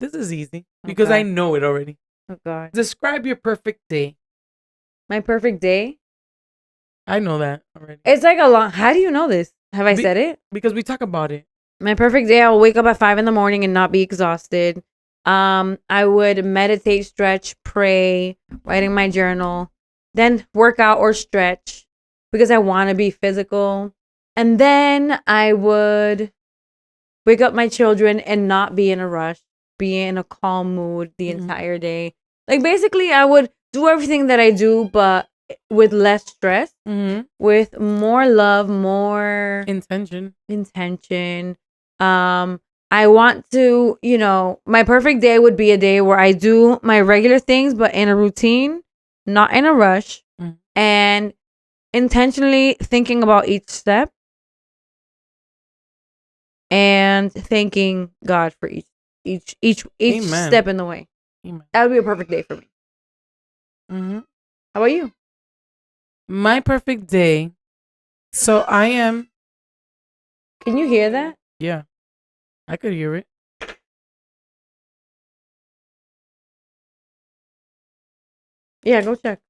This is easy because Okay. I know it already. Oh God. Describe your perfect day. My perfect day? I know that already. It's like a long. How do you know this? Have I Be- said it? Because we talk about it. My perfect day, I will wake up at 5 a.m. and not be exhausted. I would meditate, stretch, pray, write in my journal, then work out or stretch because I want to be physical. And then I would wake up my children and not be in a rush, be in a calm mood the Mhm. entire day. Like basically, I would do everything that I do, but with less stress, Mm-hmm. with more love, more Intention. intention. I want to, my perfect day would be a day where I do my regular things, but in a routine, not in a rush, Mhm. and intentionally thinking about each step and thanking God for each Amen. step in the way. Amen. That would be a perfect day for me. Mm-hmm. How about you? My perfect day. So I am. Can you hear that? Yeah, I could hear it. Yeah, go check.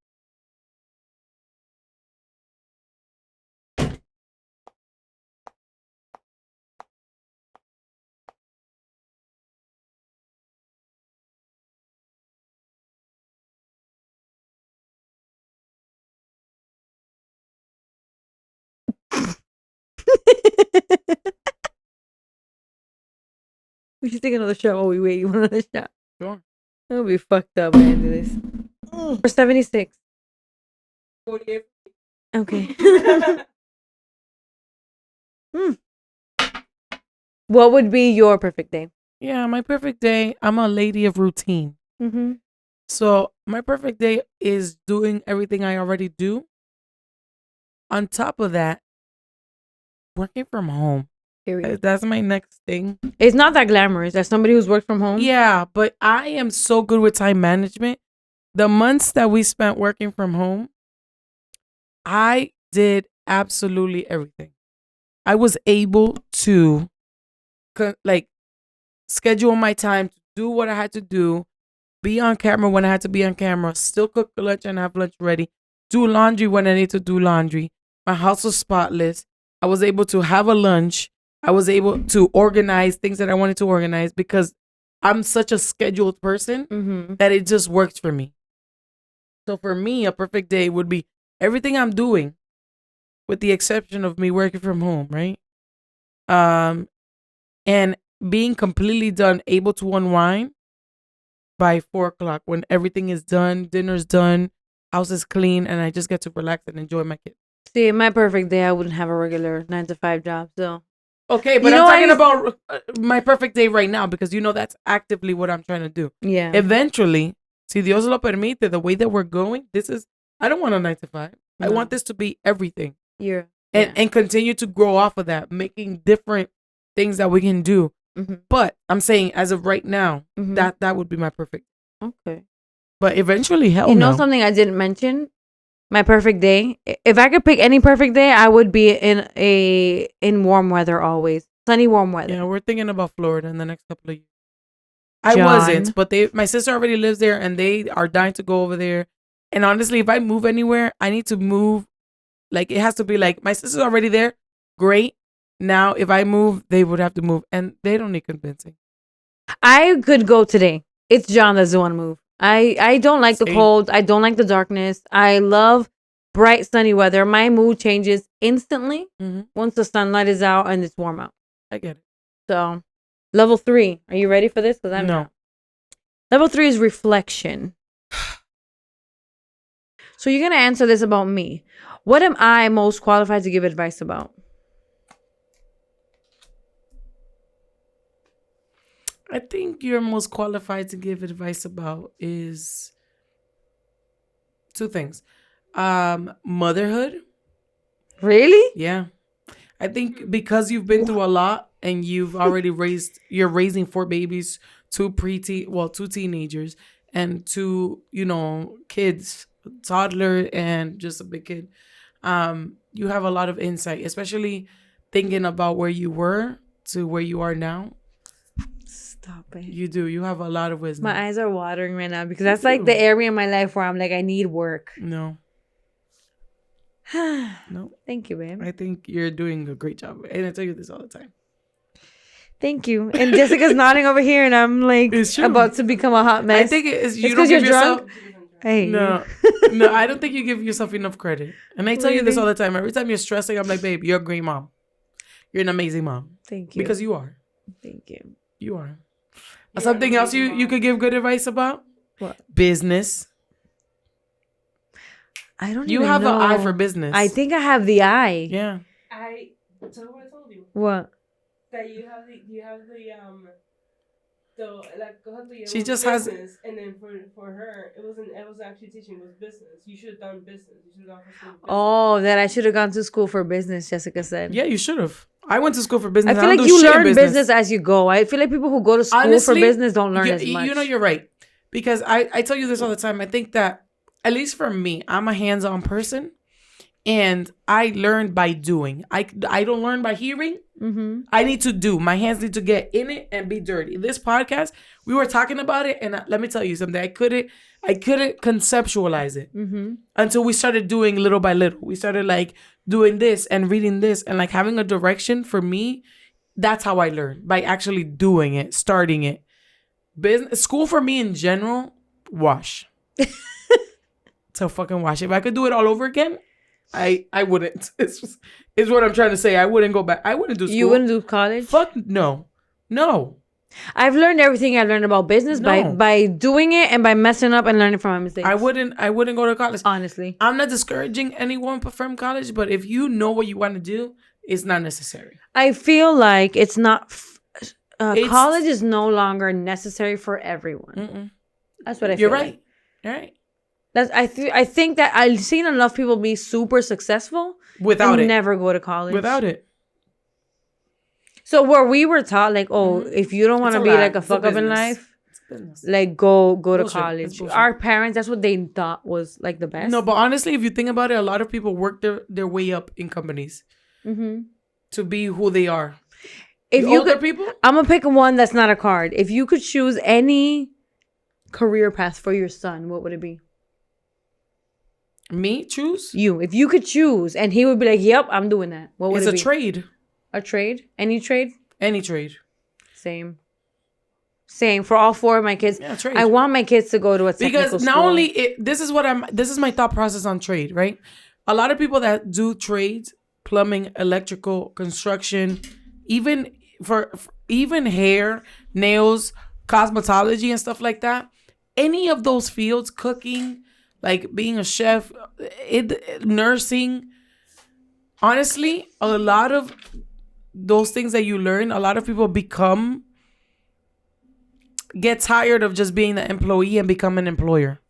We should take another shot while we wait. You want another shot? Sure. It'll be fucked up when I do this. We're 76. 48. Okay. What would be your perfect day? Yeah, my perfect day. I'm a lady of routine. Mm-hmm. So my perfect day is doing everything I already do. On top of that, working from home. Period. That's my next thing. It's not that glamorous. As somebody who's worked from home. Yeah, but I am so good with time management. The months that we spent working from home, I did absolutely everything. I was able to schedule my time to do what I had to do, be on camera when I had to be on camera, still cook lunch and have lunch ready, do laundry when I need to do laundry. My house was spotless. I was able to have a lunch. I was able to organize things that I wanted to organize because I'm such a scheduled person Mm-hmm. that it just works for me. So for me, a perfect day would be everything I'm doing, with the exception of me working from home, right? And being completely done, able to unwind by 4 o'clock when everything is done, dinner's done, house is clean, and I just get to relax and enjoy my kids. See, my perfect day, I wouldn't have a regular 9 to 5 job. So Okay, but I'm talking about my perfect day right now because that's actively what I'm trying to do. Yeah. Eventually, si Dios lo permite, the way that we're going, I don't want a 9 to 5. No. I want this to be everything. And continue to grow off of that, making different things that we can do. Mm-hmm. But I'm saying as of right now, that would be my perfect. Okay. But eventually, hell no. Something I didn't mention? My perfect day. If I could pick any perfect day, I would be in warm weather always. Sunny, warm weather. Yeah, we're thinking about Florida in the next couple of years. I wasn't, but my sister already lives there, and they are dying to go over there. And honestly, if I move anywhere, I need to move. Like, it has to be like, my sister's already there. Great. Now, if I move, they would have to move, and they don't need convincing. I could go today. It's John that's the one to move. I don't like the cold. I don't like the darkness. I love bright, sunny weather. My mood changes instantly once the sunlight is out and it's warm out. I get it. So, level 3. Are you ready for this? Because I'm not. Level 3 is reflection. So you're going to answer this about me. What am I most qualified to give advice about? I think you're most qualified to give advice about is 2 things. Motherhood. Really? Yeah. I think because you've been through a lot and you've already you're raising 4 babies, 2 teenagers and 2, kids, toddler and just a big kid. You have a lot of insight, especially thinking about where you were to where you are now. Stop it. You do. You have a lot of wisdom. My eyes are watering right now because that's like the area in my life where I'm like, I need work. No. No. Thank you, babe. I think you're doing a great job. And I tell you this all the time. Thank you. And Jessica's nodding over here and I'm like about to become a hot mess. I think it's because you're drunk. Hey. No, I don't think you give yourself enough credit. And I tell you this all the time. Every time you're stressing, I'm like, babe, you're a great mom. You're an amazing mom. Thank you. Because you are. Thank you. You are. Something else you could give good advice about? What? Business. I don't You even have know. an eye for business. I think I have the eye. Yeah. Tell me what I told you. What? That you have she just business, has, and then for her it was actually teaching was business. You should have done business. You should have gone for school. Oh, that I should have gone to school for business. Jessica said. Yeah, you should have. I went to school for business. I feel like you learn business as you go. I feel like people who go to school for business don't learn as much. You're right. Because I tell you this all the time. I think that, at least for me, I'm a hands-on person. And I learn by doing. I don't learn by hearing. Mm-hmm. I need to do. My hands need to get in it and be dirty. This podcast, we were talking about it. And let me tell you something. I couldn't conceptualize it until we started doing little by little. We started like doing this and reading this and like having a direction. For me, that's how I learned, by actually doing it, starting it. Business school for me in general, wash. So fucking wash. If I could do it all over again, I wouldn't. It's what I'm trying to say. I wouldn't go back. I wouldn't do school. You wouldn't do college? Fuck no. I've learned everything I learned about business by doing it and by messing up and learning from my mistakes. I wouldn't go to college. Honestly. I'm not discouraging anyone from college, but if you know what you want to do, it's not necessary. I feel like it's not... college is no longer necessary for everyone. Mm-mm. That's what I feel. You're right. Like. You're right. I think that I've seen enough people be super successful without it. Never go to college. Without it. So where we were taught, like, if you don't want to be like a fuck up in life, like go to college. Our parents, that's what they thought was like the best. No, but honestly, if you think about it, a lot of people work their way up in companies to be who they are. If you older people, I'm gonna pick one that's not a card. If you could choose any career path for your son, what would it be? Me choose? You. If you could choose, and he would be like, "Yep, I'm doing that." What would it be? It's a trade. A trade? Any trade? Any trade. Same. For all 4 of my kids. Yeah, trade. I want my kids to go to a technical school. Because not only this is my thought process on trade, right? A lot of people that do trades, plumbing, electrical, construction, even even hair, nails, cosmetology and stuff like that, any of those fields, cooking, like being a chef, nursing. Honestly, a lot of those things that you learn, a lot of people get tired of just being the employee and become an employer.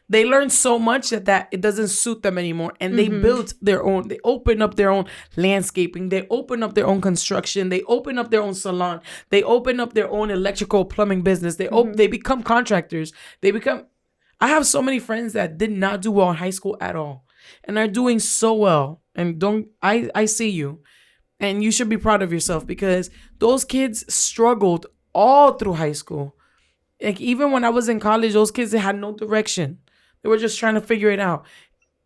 They learn so much that it doesn't suit them anymore. And they built their own, they open up their own landscaping. They open up their own construction. They open up their own salon. They open up their own electrical plumbing business. They become contractors. I have so many friends that did not do well in high school at all and are doing so well. And I see you. And you should be proud of yourself because those kids struggled all through high school. Like even when I was in college, those kids, they had no direction. They were just trying to figure it out.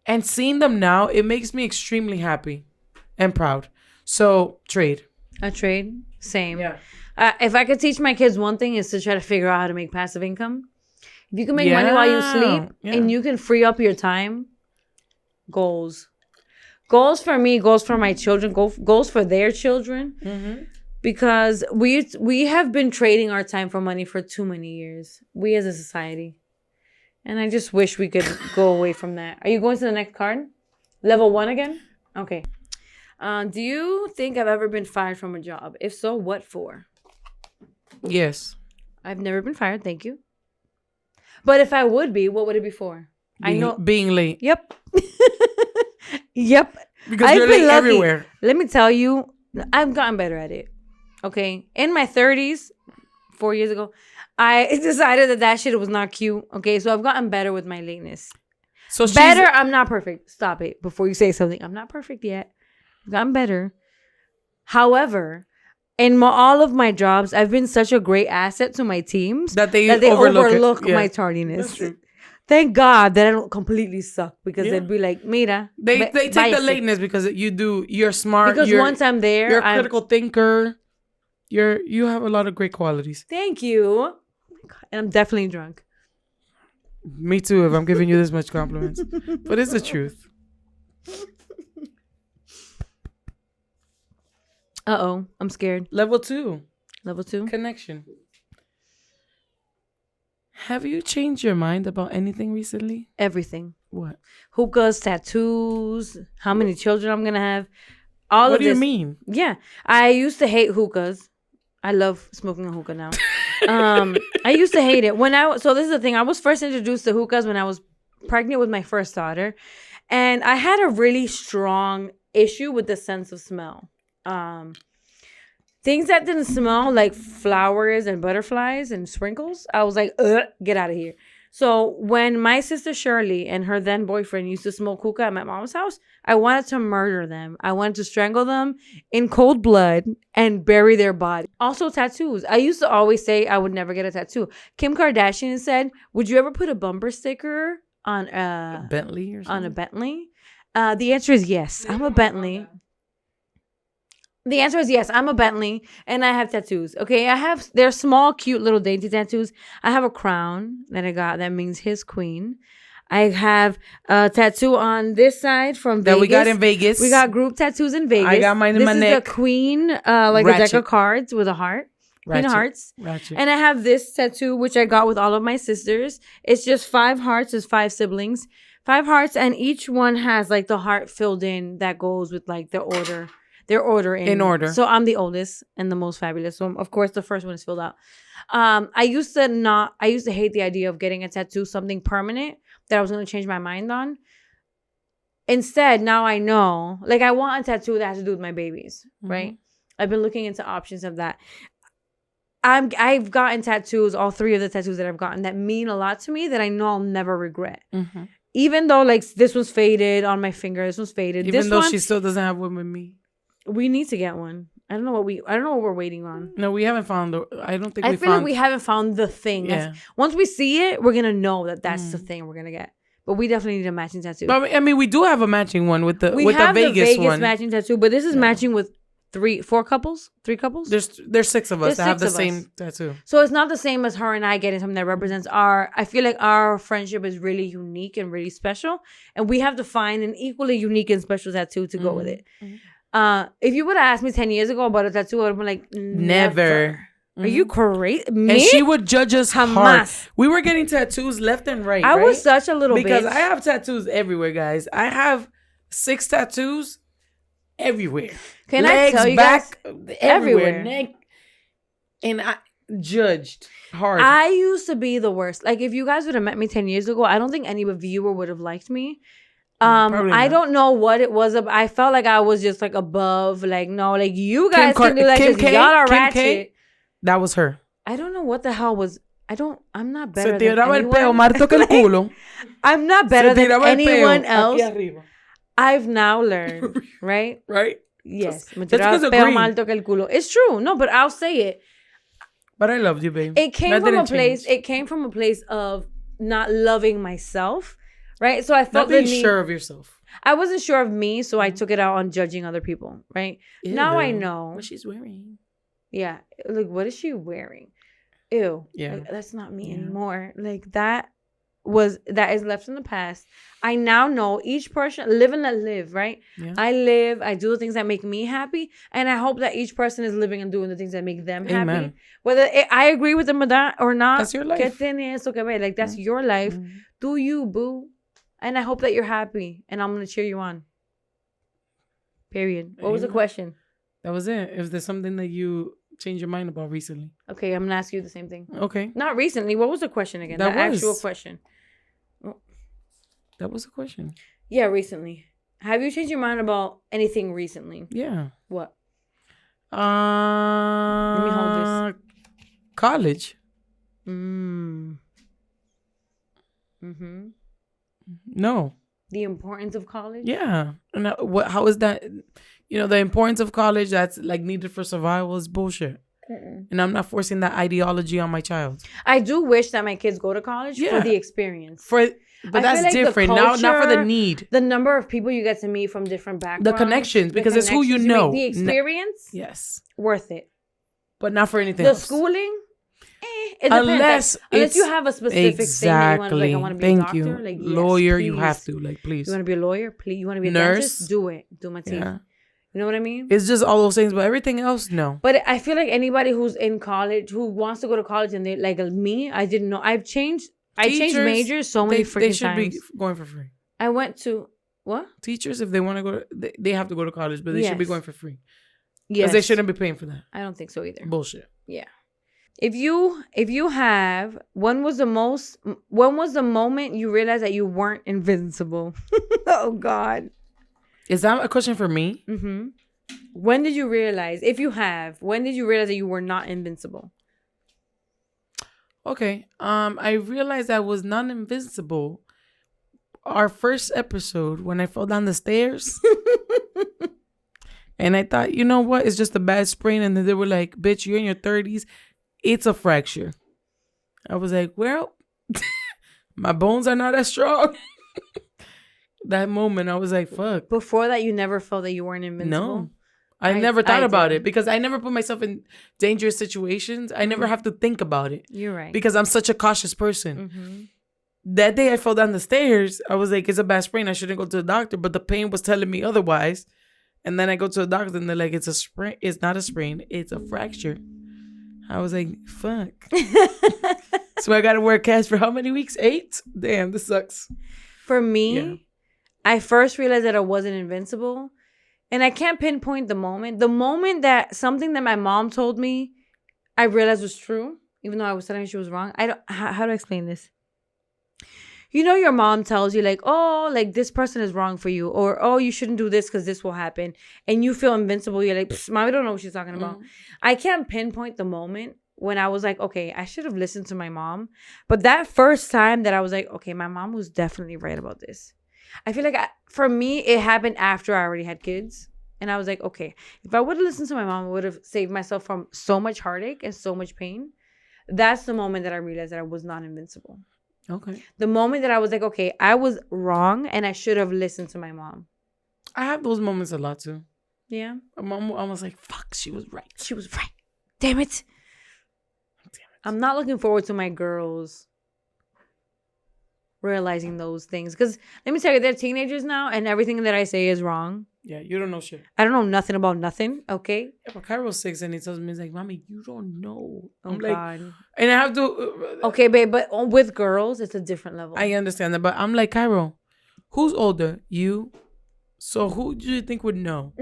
And seeing them now, it makes me extremely happy and proud. So trade. A trade? Same. Yeah. If I could teach my kids one thing is to try to figure out how to make passive income. If you can make money while you sleep and you can free up your time, goals. Goals for me, goals for my children, goals for their children. Mm-hmm. Because we have been trading our time for money for too many years. We as a society. And I just wish we could go away from that. Are you going to the next card? Level 1 again? Okay. Do you think I've ever been fired from a job? If so, what for? Yes. I've never been fired. Thank you. But if I would be, what would it be for? Being late. Yep. Yep. Because you're late everywhere. Let me tell you, I've gotten better at it. Okay. In my 30s, 4 years ago, I decided that shit was not cute. Okay. So I've gotten better with my lateness. So better. I'm not perfect. Stop it before you say something. I'm not perfect yet. I've gotten better. However, in all of my jobs, I've been such a great asset to my teams that they overlook my tardiness. Thank God that I don't completely suck because they'd be like, Mira. They take the lateness because you're smart. Because once I'm there, you're a critical thinker. You have a lot of great qualities. Thank you. And I'm definitely drunk. Me too, if I'm giving you this much compliments. But it's the truth. Uh-oh. I'm scared. Level 2. Level 2? Connection. Have you changed your mind about anything recently? Everything. What? Hookahs, tattoos, how many children I'm going to have. What do you mean? Yeah. I used to hate hookahs. I love smoking a hookah now. I used to hate it. So this is the thing. I was first introduced to hookahs when I was pregnant with my first daughter. And I had a really strong issue with the sense of smell. Things that didn't smell like flowers and butterflies and sprinkles, I was like, get out of here. So when my sister Shirley and her then boyfriend used to smoke hookah at my mom's house, I wanted to murder them. I wanted to strangle them in cold blood and bury their body. Also tattoos. I used to always say I would never get a tattoo. Kim Kardashian said, would you ever put a bumper sticker on a Bentley or something? On a Bentley? The answer is yes. I'm a Bentley. The answer is yes. I'm a Bentley and I have tattoos. Okay, they're small, cute little dainty tattoos. I have a crown that I got that means his queen. I have a tattoo on this side from Vegas. That we got in Vegas. We got group tattoos in Vegas. I got mine in my neck. This is the queen, like Ratchet. A deck of cards with a heart. Queen of hearts. Ratchet. And I have this tattoo, which I got with all of my sisters. It's just 5 hearts. There's 5 siblings. 5 hearts, and each one has like the heart filled in that goes with like the order. Their order in order. So I'm the oldest and the most fabulous. So of course the first one is filled out. I used to hate the idea of getting a tattoo, something permanent that I was going to change my mind on. Instead, now I know, like I want a tattoo that has to do with my babies, right? I've been looking into options of that. I've gotten tattoos, all 3 of the tattoos that I've gotten that mean a lot to me that I know I'll never regret. Mm-hmm. Even though like this one's faded on my finger, this one's faded. Even though she still doesn't have one with me. We need to get one. I don't know what we're waiting on. No, we haven't found I feel like we haven't found the thing. Yeah. Once we see it, we're gonna know that that's the thing we're gonna get. But we definitely need a matching tattoo. But I mean, we do have a matching one with the Vegas one. Matching tattoo, but this is matching with 3 couples. There's 6 of us that have the same tattoo. So it's not the same as her and I getting something that represents I feel like our friendship is really unique and really special, and we have to find an equally unique and special tattoo to go with it. If you would have asked me 10 years ago about a tattoo, I would have been like, never. Are you crazy? Me? And she would judge us hard. Jamás. We were getting tattoos left and right. I right? was such a little because bitch. I have tattoos everywhere, guys. I have 6 tattoos everywhere. Can Legs, I tell you back, guys? everywhere, neck, and I judged hard. I used to be the worst. Like, if you guys would have met me 10 years ago, I don't think any viewer would have liked me. Probably I not. don't know what it was. I felt like I was just like above. Like, no, like you guys can do that Kim because K? y'all are Kim ratchet. K? That was her. I don't know what the hell was. I'm not better Se than tiraba el peo, anyone. Marto que el culo. I'm not better Se than tiraba el peo anyone aquí else. arriba. I've now learned, right? Right? Yes. Me Just tiraba because el peo agree. más alto que el culo. It's true. No, but I'll say it. But I loved you, babe. It came That from a didn't place. change. It came from a place of not loving myself, right? So I Not felt the being need. sure of yourself. I wasn't sure of me, so I took it out on judging other people, right? Now I Ew, know. what she's wearing. Yeah. Like, what is she wearing? Ew. Yeah. Like, that's not me Yeah. anymore. Like, that is left in the past. I now know each person, live and let live, right? Yeah. I do the things that make me happy, and I hope that each person is living and doing the things that make them happy. Amen. Whether I agree with them or not. That's your life. ¿Qué tiene eso que ver? Like, that's your life. Do you, boo? And I hope that you're happy, and I'm going to cheer you on. Period. What was the Amen. question? That was it. Is there something that you changed your mind about recently? Okay, I'm going to ask you the same thing. Okay. Not recently. What was the question again? That The actual was- question. That was a question. Yeah, recently. Have you changed your mind about anything recently? Yeah. What? Let me hold this. College. Mm-hmm. No. The importance of college? Yeah. And how is that? The importance of college that's like needed for survival is bullshit. And I'm not forcing that ideology on my child. I do wish that my kids go to college Yeah. for the experience. But I that's feel like the different. Not for the culture, need. The number of people you get to meet from different backgrounds. connections, because it's who you connections know. make, the experience, Yes. worth it. But not for anything The else. schooling, it depends. Unless you have a specific thing that you want, like, I want to be a Thank doctor. you. Like, yes, Lawyer, you please. have to. Like, please. You want to be a lawyer? Please. You want to be a Nurse? dentist? Do it. Do my teeth. Yeah. You know what I mean? It's just all those things, but everything else, no. But I feel like anybody who's in college, who wants to go to college, and they like me, I didn't know. I changed Teachers, majors so many freaking They should times. be going for free. I went to what? Teachers, if they want to go, they have to go to college, but they should be Yes. going for free. Yes. Because they shouldn't be paying for that. I don't think so either. Bullshit. Yeah. If you have, when was the moment you realized that you weren't invincible? Oh God. Is that a question for me? Mm-hmm. When did you realize, when did you realize that you were not invincible? Okay. I realized I was not invincible. Our first episode, when I fell down the stairs. And I thought, you know what? It's just a bad sprain. And then they were like, bitch, you're in your 30s. It's a fracture. I was like, well, my bones are not as strong. That moment, I was like, fuck. Before that, you never felt that you weren't invincible? No. I never thought I about did. it because I never put myself in dangerous situations. I never have to think about it You're right. because I'm such a cautious person. Mm-hmm. That day I fell down the stairs, I was like, it's a bad sprain. I shouldn't go to the doctor. But the pain was telling me otherwise. And then I go to the doctor and they're like, it's a sprain. It's not a sprain. It's a fracture. I was like, fuck. So I got to wear a cast for how many weeks? 8? Damn, this sucks. For me, Yeah. I first realized that I wasn't invincible. And I can't pinpoint the moment. The moment that something that my mom told me, I realized was true, even though I was telling her she was wrong. How do I explain this? You know, your mom tells you like, oh, like this person is wrong for you, or oh, you shouldn't do this because this will happen, and you feel invincible. You're like, Mom, don't know what she's talking about. Mhm. I can't pinpoint the moment when I was like, okay, I should have listened to my mom. But that first time that I was like, okay, my mom was definitely right about this. I feel like for me, it happened after I already had kids. And I was like, okay, if I would have listened to my mom, I would have saved myself from so much heartache and so much pain. That's the moment that I realized that I was not invincible. Okay. The moment that I was like, okay, I was wrong and I should have listened to my mom. I have those moments a lot too. Yeah. My mom, I was like, fuck, she was right. She was right. Damn it. I'm not looking forward to my girls realizing those things. Because let me tell you, they're teenagers now and everything that I say is wrong. Yeah, you don't know shit. I don't know nothing about nothing. Okay. Yeah, but Cairo's 6 and he tells me, he's like, Mommy, you don't know. Oh I'm like, God. and I have to. Okay, babe, but with girls, it's a different level. I understand that, but I'm like, Cairo, who's older? You? So who do you think would know?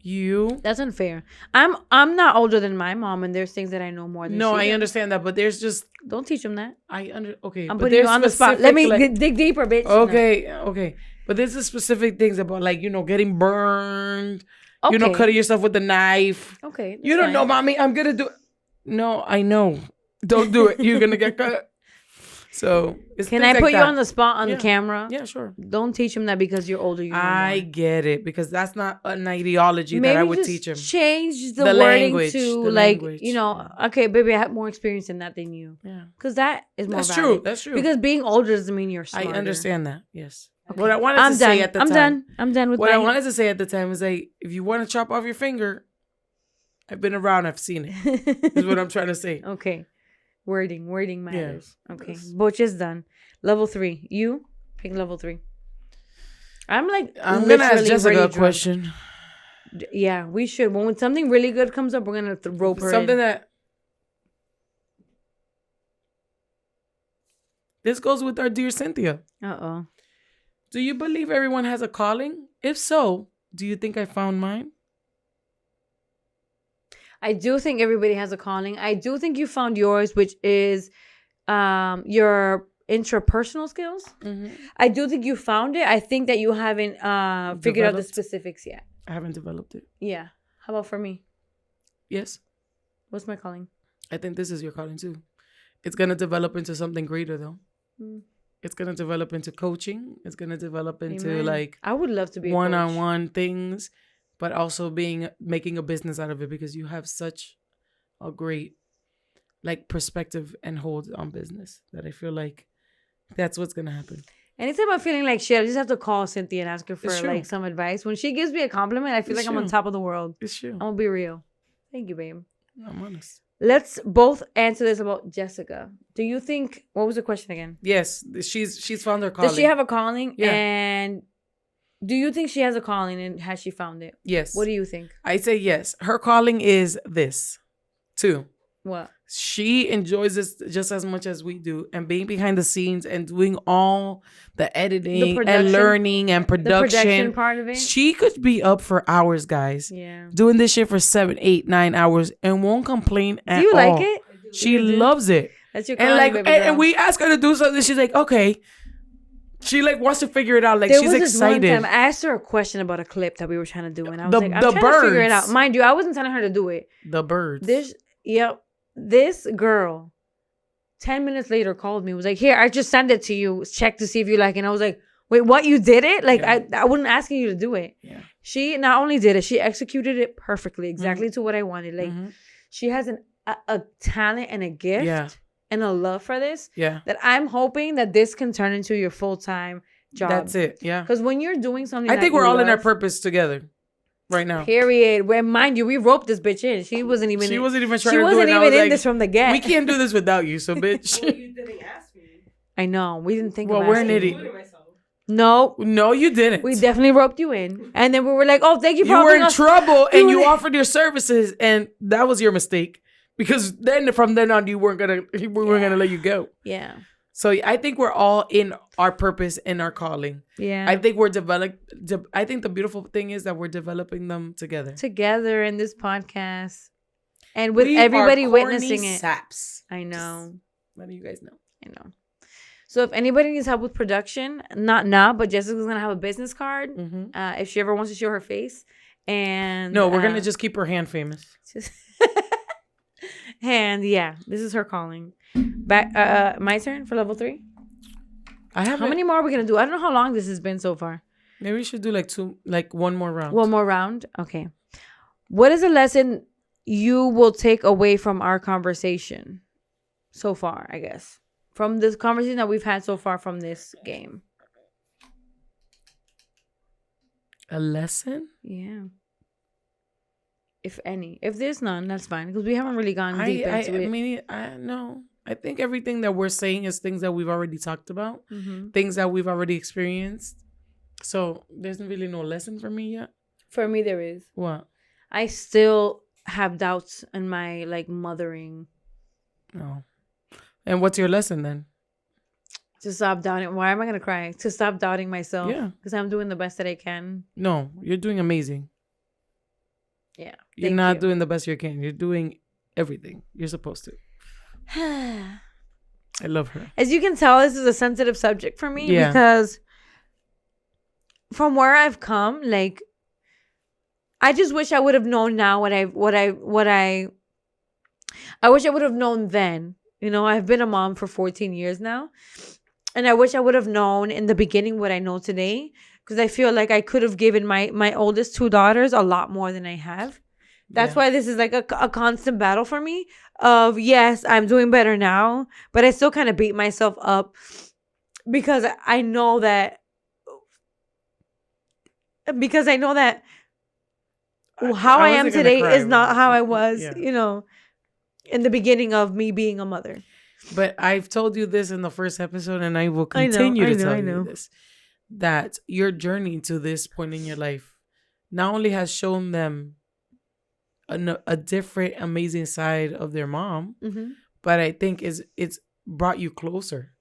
You? That's unfair. I'm not older than my mom, and there's things that I know more than. No, she I does. understand that, but there's just Don't teach them that. okay. I'm but putting you there's on the spot. Let specific, me like- dig deeper, bitch. Okay. But there's the specific things about like, you know, getting burned, No. you know, Okay. cutting yourself with a knife. Okay. You don't know, Mommy, I'm gonna do it. No, I know. Don't do it. You're gonna get cut. So it's Can things I like put you that. on the spot on Yeah. camera? Yeah, sure. Don't teach him that because you're older. You know I more. get it because that's not an ideology Maybe that I would just teach him. change the, The wording language, to the like, language, you know, okay, baby, I have more experience in that than you. Yeah, Because that is more that's valid. true. That's true. Because being older doesn't mean you're I smarter. understand that. Yes. Okay. What I wanted I'm to done. say at the I'm time. done. I'm done with What my... I wanted to say at the time was like, if you want to chop off your finger, I've been around. I've seen it. Is what I'm trying to say. Okay. Wording matters. Okay. yes. Butch is done. Level 3. You pick level 3. I'm like, I'm gonna ask literally Jessica ready a drunk. question. Yeah, we should. When something really good comes up, we're gonna rope her Something in. that this goes with our dear Cynthia. Uh-oh. Do you believe everyone has a calling? If so, do you think I found mine? I do think everybody has a calling. I do think you found yours, which is your intrapersonal skills. I do think you found it. I think that you haven't figured out the Developed? specifics yet. I haven't developed it. Yeah. How about for me? Yes, What's my calling? I think this is your calling too. It's gonna develop into something greater though. Mm. It's gonna develop into coaching. It's gonna develop into Amen. like I would love to be a coach. one-on-one things, but also making a business out of it because you have such a great like perspective and hold on business that I feel like that's what's gonna happen. Anytime I'm feeling like shit, I just have to call Cynthia and ask her for It's true. like some advice. When she gives me a compliment, I feel It's like I'm on true. top of the world. It's true. I'm gonna be real. Thank you, babe. I'm honest. Let's both answer this about Jessica. Do you think, what was the question again? Yes, she's found her calling. Does she have a calling? Yeah. And do you think she has a calling and has she found it? Yes. What do you think? I say yes. Her calling is this. 2. What? She enjoys this just as much as we do, and being behind the scenes and doing all the editing production- and learning and The production production. part of it? She could be up for hours, guys, Yeah. doing this shit for 7, 8, 9 hours and won't complain at all. Do you like it? She You do? loves it. That's your And calling, like, baby and girl. we ask her to do something. She's like, okay. She like wants to figure it out. Like There she's was this excited. one time I asked her a question about a clip that we were trying to do, and I was The- like, I'm the trying to figure it out. birds. Mind you, I wasn't telling her to do it. The birds. This girl, 10 minutes later called me, was like, here, I just sent it to you. Check to see if you like it. And I was like, wait, what? You did it? Like, Yeah. I wasn't asking you to do it. Yeah. She not only did it, she executed it perfectly, exactly to what I wanted. Like, Mhm. she has a talent and a gift Yeah. and a love for this Yeah. that I'm hoping that this can turn into your full-time job. That's it. Yeah. Because when you're doing something I that think we're you all in our love, purpose together right now. period. Where, mind you, we roped this bitch in. She wasn't even She in, wasn't even trying she to do wasn't it. and I even was in like, this from the get. we can't do this without you, so bitch. Well, you didn't ask me. I know. We didn't think Well, of we're an asking. idiot. Including myself. No, No, you didn't. we definitely roped you in. And then we were like, oh, thank you for You were helping in us. trouble You and were you like- offered your services, and that was your mistake. Because then, from then on, we weren't gonna let you go. Yeah. So I think we're all in our purpose and our calling. Yeah. I think I think the beautiful thing is that we're developing them together. Together in this podcast. And with We everybody are corny witnessing it. Saps. I know. Letting you guys know. I know. So if anybody needs help with production, not now, but Jessica's gonna have a business card. Mm-hmm. If she ever wants to show her face. And No, we're gonna just keep her hand famous. and yeah, this is her calling. Back my turn for level 3. I have How many more are we gonna do? I don't know how long this has been so far. Maybe we should do like one more round. One more round? Okay. What is a lesson you will take away from our conversation so far, I guess? From this conversation that we've had so far from this game. A lesson? Yeah. If any. If there's none, that's fine. Because we haven't really gone deep into it. I mean, no. I think everything that we're saying is things that we've already talked about, Mhm. things that we've already experienced. So there's really no lesson for me yet. For me, there is. What? I still have doubts in my like mothering. No. And what's your lesson then? To stop doubting. Why am I gonna cry? To stop doubting myself. Yeah. Because I'm doing the best that I can. No, you're doing amazing. Yeah. You're thank not you. doing the best you can. You're doing everything you're supposed to. I love her. As you can tell, this is a sensitive subject for me Yeah. because from where I've come, like, I just wish I would have known now I wish I would have known then. You know, I've been a mom for 14 years now. And I wish I would have known in the beginning what I know today. Because I feel like I could have given my oldest 2 daughters a lot more than I have. That's why this is like a constant battle for me of, yes, I'm doing better now. But I still kind of beat myself up because I know that how I am wasn't gonna today cry, is not but- how I was, yeah. you know, in the beginning of me being a mother. But I've told you this in the first episode, and I will I know, continue I to know, tell I you know. this. That your journey to this point in your life not only has shown them a different, amazing side of their mom, Mm-hmm. but I think it's brought you closer.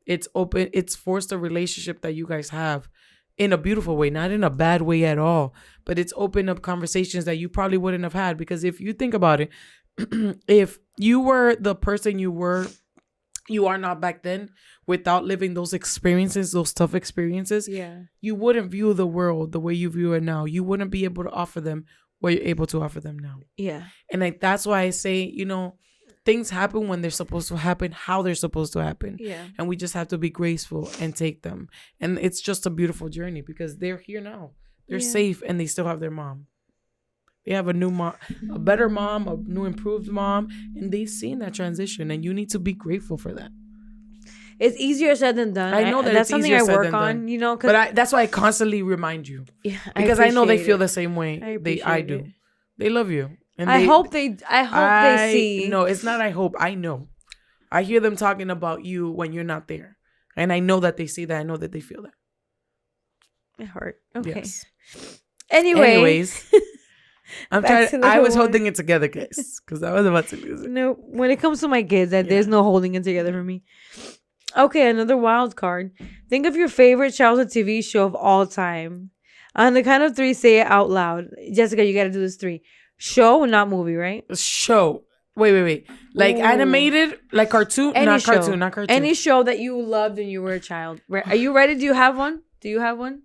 It's forced a relationship that you guys have in a beautiful way, not in a bad way at all, but it's opened up conversations that you probably wouldn't have had. Because if you think about it, if you were the person you are not back then, without living those experiences, those tough experiences, Yeah. you wouldn't view the world the way you view it now. You wouldn't be able to offer them what you're able to offer them now. Yeah. And that's why I say, you know, things happen when they're supposed to happen, how they're supposed to happen. Yeah. And we just have to be graceful and take them. And it's just a beautiful journey because they're here now. They're Yeah. safe and they still have their mom. They have a new mom, a better mom, a new improved mom, and they've seen that transition. And you need to be grateful for that. It's easier said than done. I know that that's it's something easier I said work than on, done. you know, But that's why I constantly remind you. yeah, Because I know they appreciate feel it. the same way. I I do. appreciate it. They love you. And I hope they see. No, it's not I hope. I know. I hear them talking about you when you're not there. And I know that they see that. I know that they feel that. It hurt. Okay. Yes. Anyways. I'm Back to trying. the I was one. holding it together, guys, because I was about to lose it. No, when it comes to my kids, there's no holding it together for me. Okay, another wild card. Think of your favorite childhood TV show of all time. On the count of 3, say it out loud. Jessica, you got to do this 3. Show, not movie, right? Show. Wait. Like Ooh. animated, like cartoon, Any not show. cartoon, not cartoon. Any show that you loved when you were a child. Are you ready? Do you have one? Do you have one?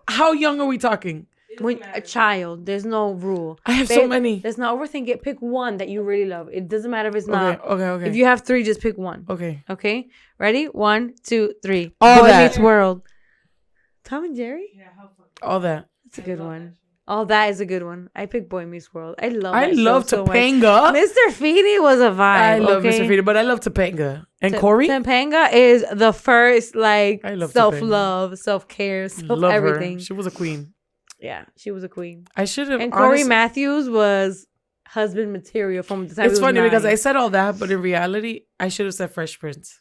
How young are we talking? When a child, there's no rule. I have so many. Let's not overthink it. Pick one that you really love. It doesn't matter if it's not. Okay. If you have 3, just pick one. Okay. Okay? Ready? 1, 2, 3. All Boy that. Meets World. Tom and Jerry? Yeah, how fun. All that. That's a good one. All that is a good one. I picked Boy Meets World. I love I that show love so much. Topanga. Mr. Feeney was a vibe. I love okay? Mr. Feeder, but I love Topanga. And Corey? Topanga is the first, like, I love self-love, self-care, Love everything. her. She was a queen. Yeah, she was a queen. I should have. And Corey Matthews was husband material from the time It's he was funny because 9. I said all that, but in reality, I should have said Fresh Prince.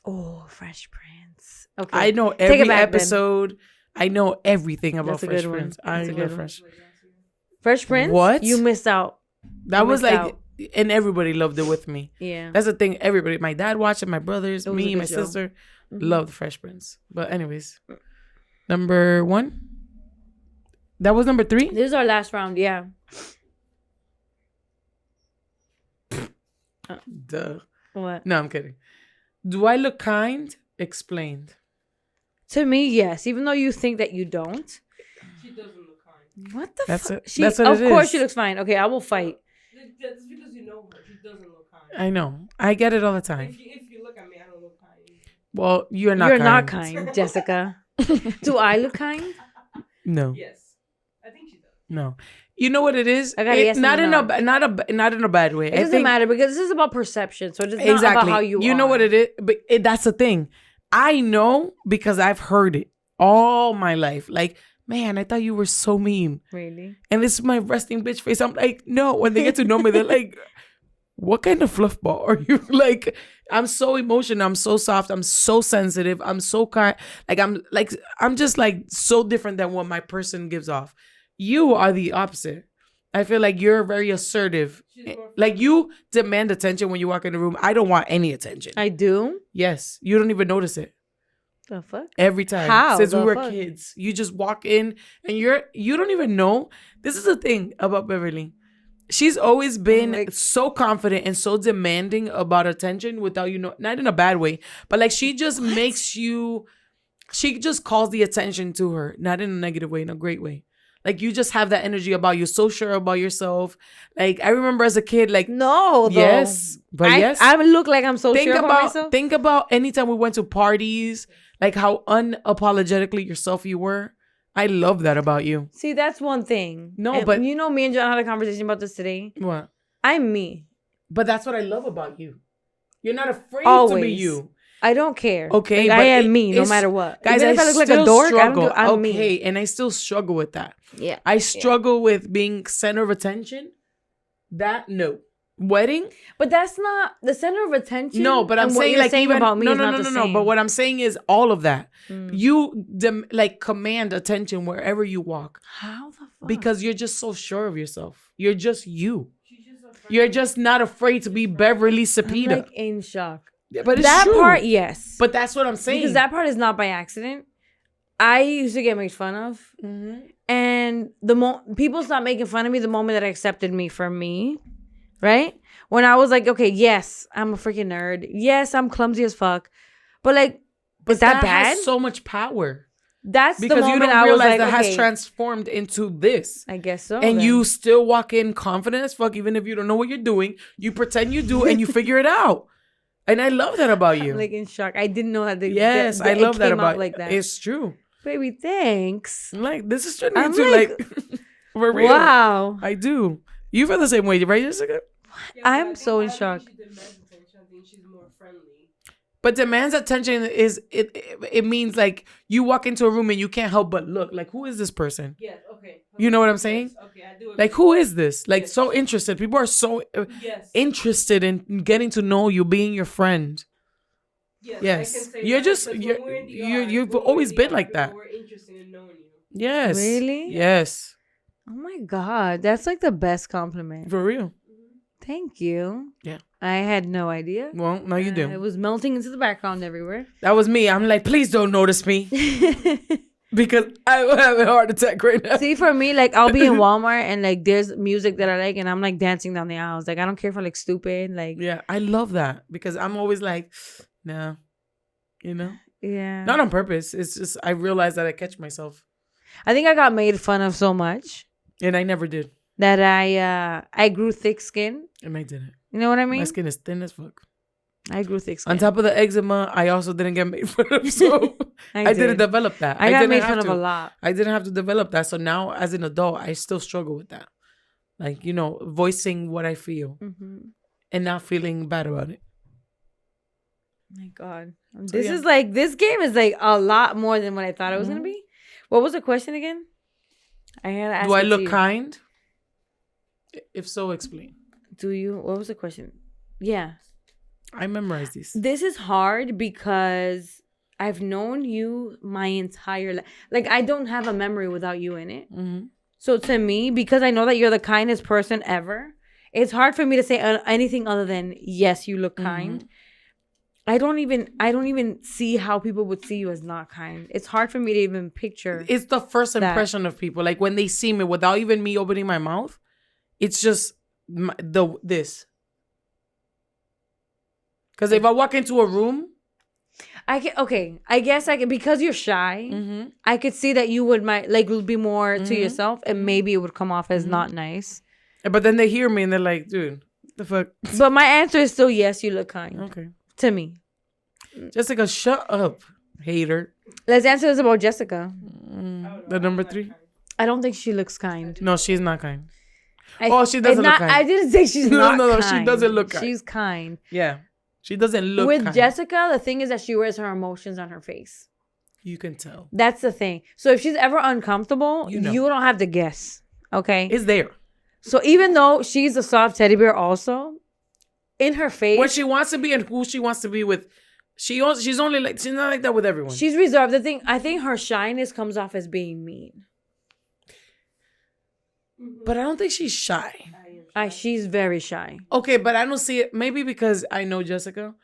Oh, Fresh Prince. Okay. I know Take it every back, then. episode. I know everything about That's a Fresh good one. Prince. That's a I good love one. Fresh. Fresh Prince? What? You missed out. That You was missed like, out. and everybody loved it with me. Yeah. That's the thing. Everybody, my dad watched it, my brothers, It was a me, good my show. sister, Mhm. loved Fresh Prince. But anyways, number 1. That was number 3. This is our last round. Yeah. Duh. What? No, I'm kidding. Do I look kind? Explained. To me, yes. Even though you think that you don't. She doesn't look kind. What the That's fuck? it. That's what Of it course is. she looks fine. Okay, I will fight. That's because you know her. She doesn't look kind. I know. I get it all the time. If you look at me, I don't look kind. Well, you're not You're kind. not kind, Jessica. Do I look kind? No. Yes, I think she does. No. You know what it is? I got a yes and not a in no. not in a bad way. It doesn't matter because this is about perception. So it's not Exactly. about how you know are. what it is? But that's the thing. I know because I've heard it all my life. Like, man, I thought you were so mean. Really? And this is my resting bitch face. I'm like, no. When they get to know me, they're like, what kind of fluff ball are you? Like, I'm so emotional. I'm so soft. I'm so sensitive. I'm so kind. I'm just like so different than what my person gives off. You are the opposite. I feel like you're very assertive. Like, you demand attention when you walk in the room. I don't want any attention. I do. Yes. You don't even notice it. The fuck? Every time. How Since we the were fuck? kids. You just walk in and you don't even know. This is the thing about Beverly. She's always been like- so confident and so demanding about attention without not in a bad way, but like she just makes you, she just calls the attention to her, not in a negative way, in a great way. Like, you just have that energy about you, so sure about yourself. Like, I remember as a kid, like, No, though. yes, but yes. I look like I'm so sure about myself. Think about anytime we went to parties, like how unapologetically yourself you were. I love that about you. See, that's one thing. No, And but- you know, me and John had a conversation about this today. What? I'm me. But that's what I love about you. You're not afraid to be Always. you. I don't care. Okay, Like, but I am it- me, no it's- matter what. Guys, Even if I look like a still dork, struggle. I'm okay, me. and I still struggle with that. Yeah. I struggle with being center of attention. That, no. Wedding? But that's not the center of attention. No, but I'm and what saying you're like even about me no, is no, not no, the no, no. same. But what I'm saying is all of that. Mm. You like command attention wherever you walk How the fuck? because you're just so sure of yourself. You're just you. She's just a friend. You're just not afraid to be Beverly I'm Cepeda. like in shock. Yeah, but it's That true. part, yes. But that's what I'm saying. Because that part is not by accident. I used to get made fun of. Mhm. And people stopped making fun of me the moment that I accepted me for me, right? When I was like, okay, yes, I'm a freaking nerd. Yes, I'm clumsy as fuck. But like, But is that bad? has so much power That's the because you moment don't I was realize like, that has okay, transformed into this. I guess so. And then. you still walk in confident as fuck, even if you don't know what you're doing. You pretend you do, and you figure it out. And I love that about you. I'm like in shock. I didn't know that. Yes, I it love that came out about like that. It's true. Baby, thanks. Like, this is turning I'm into like, like for real. Wow. I do. You feel the same way, right, Jessica? Yeah, I'm but I think- so in I don't shock. think she demands attention. I think she's more friendly. But demands attention is it means like you walk into a room and you can't help but look. Like, who is this person? Yes. Okay. You know what I'm saying? Yes, okay, I do. Like, agree. who is this? Like, Yes. so interested. People are so Yes. interested in getting to know you, being your friend. Yes. Yes. I can say You're that, just- because you're- when we're in the you're- yard, you've when we're always in the been like yard, that. We're interested in knowing you. Yes. Really? Yes. Oh my God. That's like the best compliment. For real. Thank you. Yeah. I had no idea. Well, now you do. It was melting into the background everywhere. That was me. I'm like, please don't notice me because I will have a heart attack right now. See, for me, like I'll be in Walmart and like there's music that I like and I'm like dancing down the aisles. Like I don't care if I look stupid. Like Yeah, I love that because I'm always like, nah, you know, yeah. not on purpose. It's just I realize that I catch myself, I think I got made fun of so much and I never did, that I grew thick skin. and I didn't. You know what I My mean? skin is thin as fuck. I grew thick skin. On top of the eczema, I also didn't get made fun of, so I didn't develop that. I got didn't made have fun of to. a lot. I didn't have to develop that. So now, as an adult, I still struggle with that, like voicing what I feel Mm-hmm. and not feeling bad about it. My God, So, this yeah. is like this game is like a lot more than what I thought it was Mhm. gonna be. What was the question again? I had to ask Do I it to look you. kind? If so, explain. Do you? What was the question? Yeah. I memorized these. This is hard because I've known you my entire life. Like, I don't have a memory without you in it. Mm-hmm. So to me, because I know that you're the kindest person ever, it's hard for me to say anything other than, yes, you look kind. I don't even see how people would see you as not kind. It's hard for me to even picture. It's the first that. impression of people. Like when they see me without even me opening my mouth, it's just this. Because if I walk into a room, I guess I can, because you're shy, I could see that you would be more to yourself, and maybe it would come off as not nice. but then they hear me and they're like, dude, the fuck? But my answer is still yes, you look kind Okay. to me. Jessica, shut up, hater. Let's answer this about Jessica. The number 3? I don't think she looks kind. No, she's not kind. I- She doesn't look kind. I didn't say she's No, not no, kind. she doesn't look kind. She's kind. Yeah. She doesn't look With kind. Jessica, the thing is that she wears her emotions on her face. You can tell. That's the thing. So if she's ever uncomfortable, You know. you don't have to guess. Okay? It's there. So even though she's a soft teddy bear also, in her face. What she wants to be and who she wants to be with. She's not like that with everyone. She's reserved. I think her shyness comes off as being mean. But I don't think she's shy. She's very shy. Okay, but I don't see it. Maybe because I know Jessica.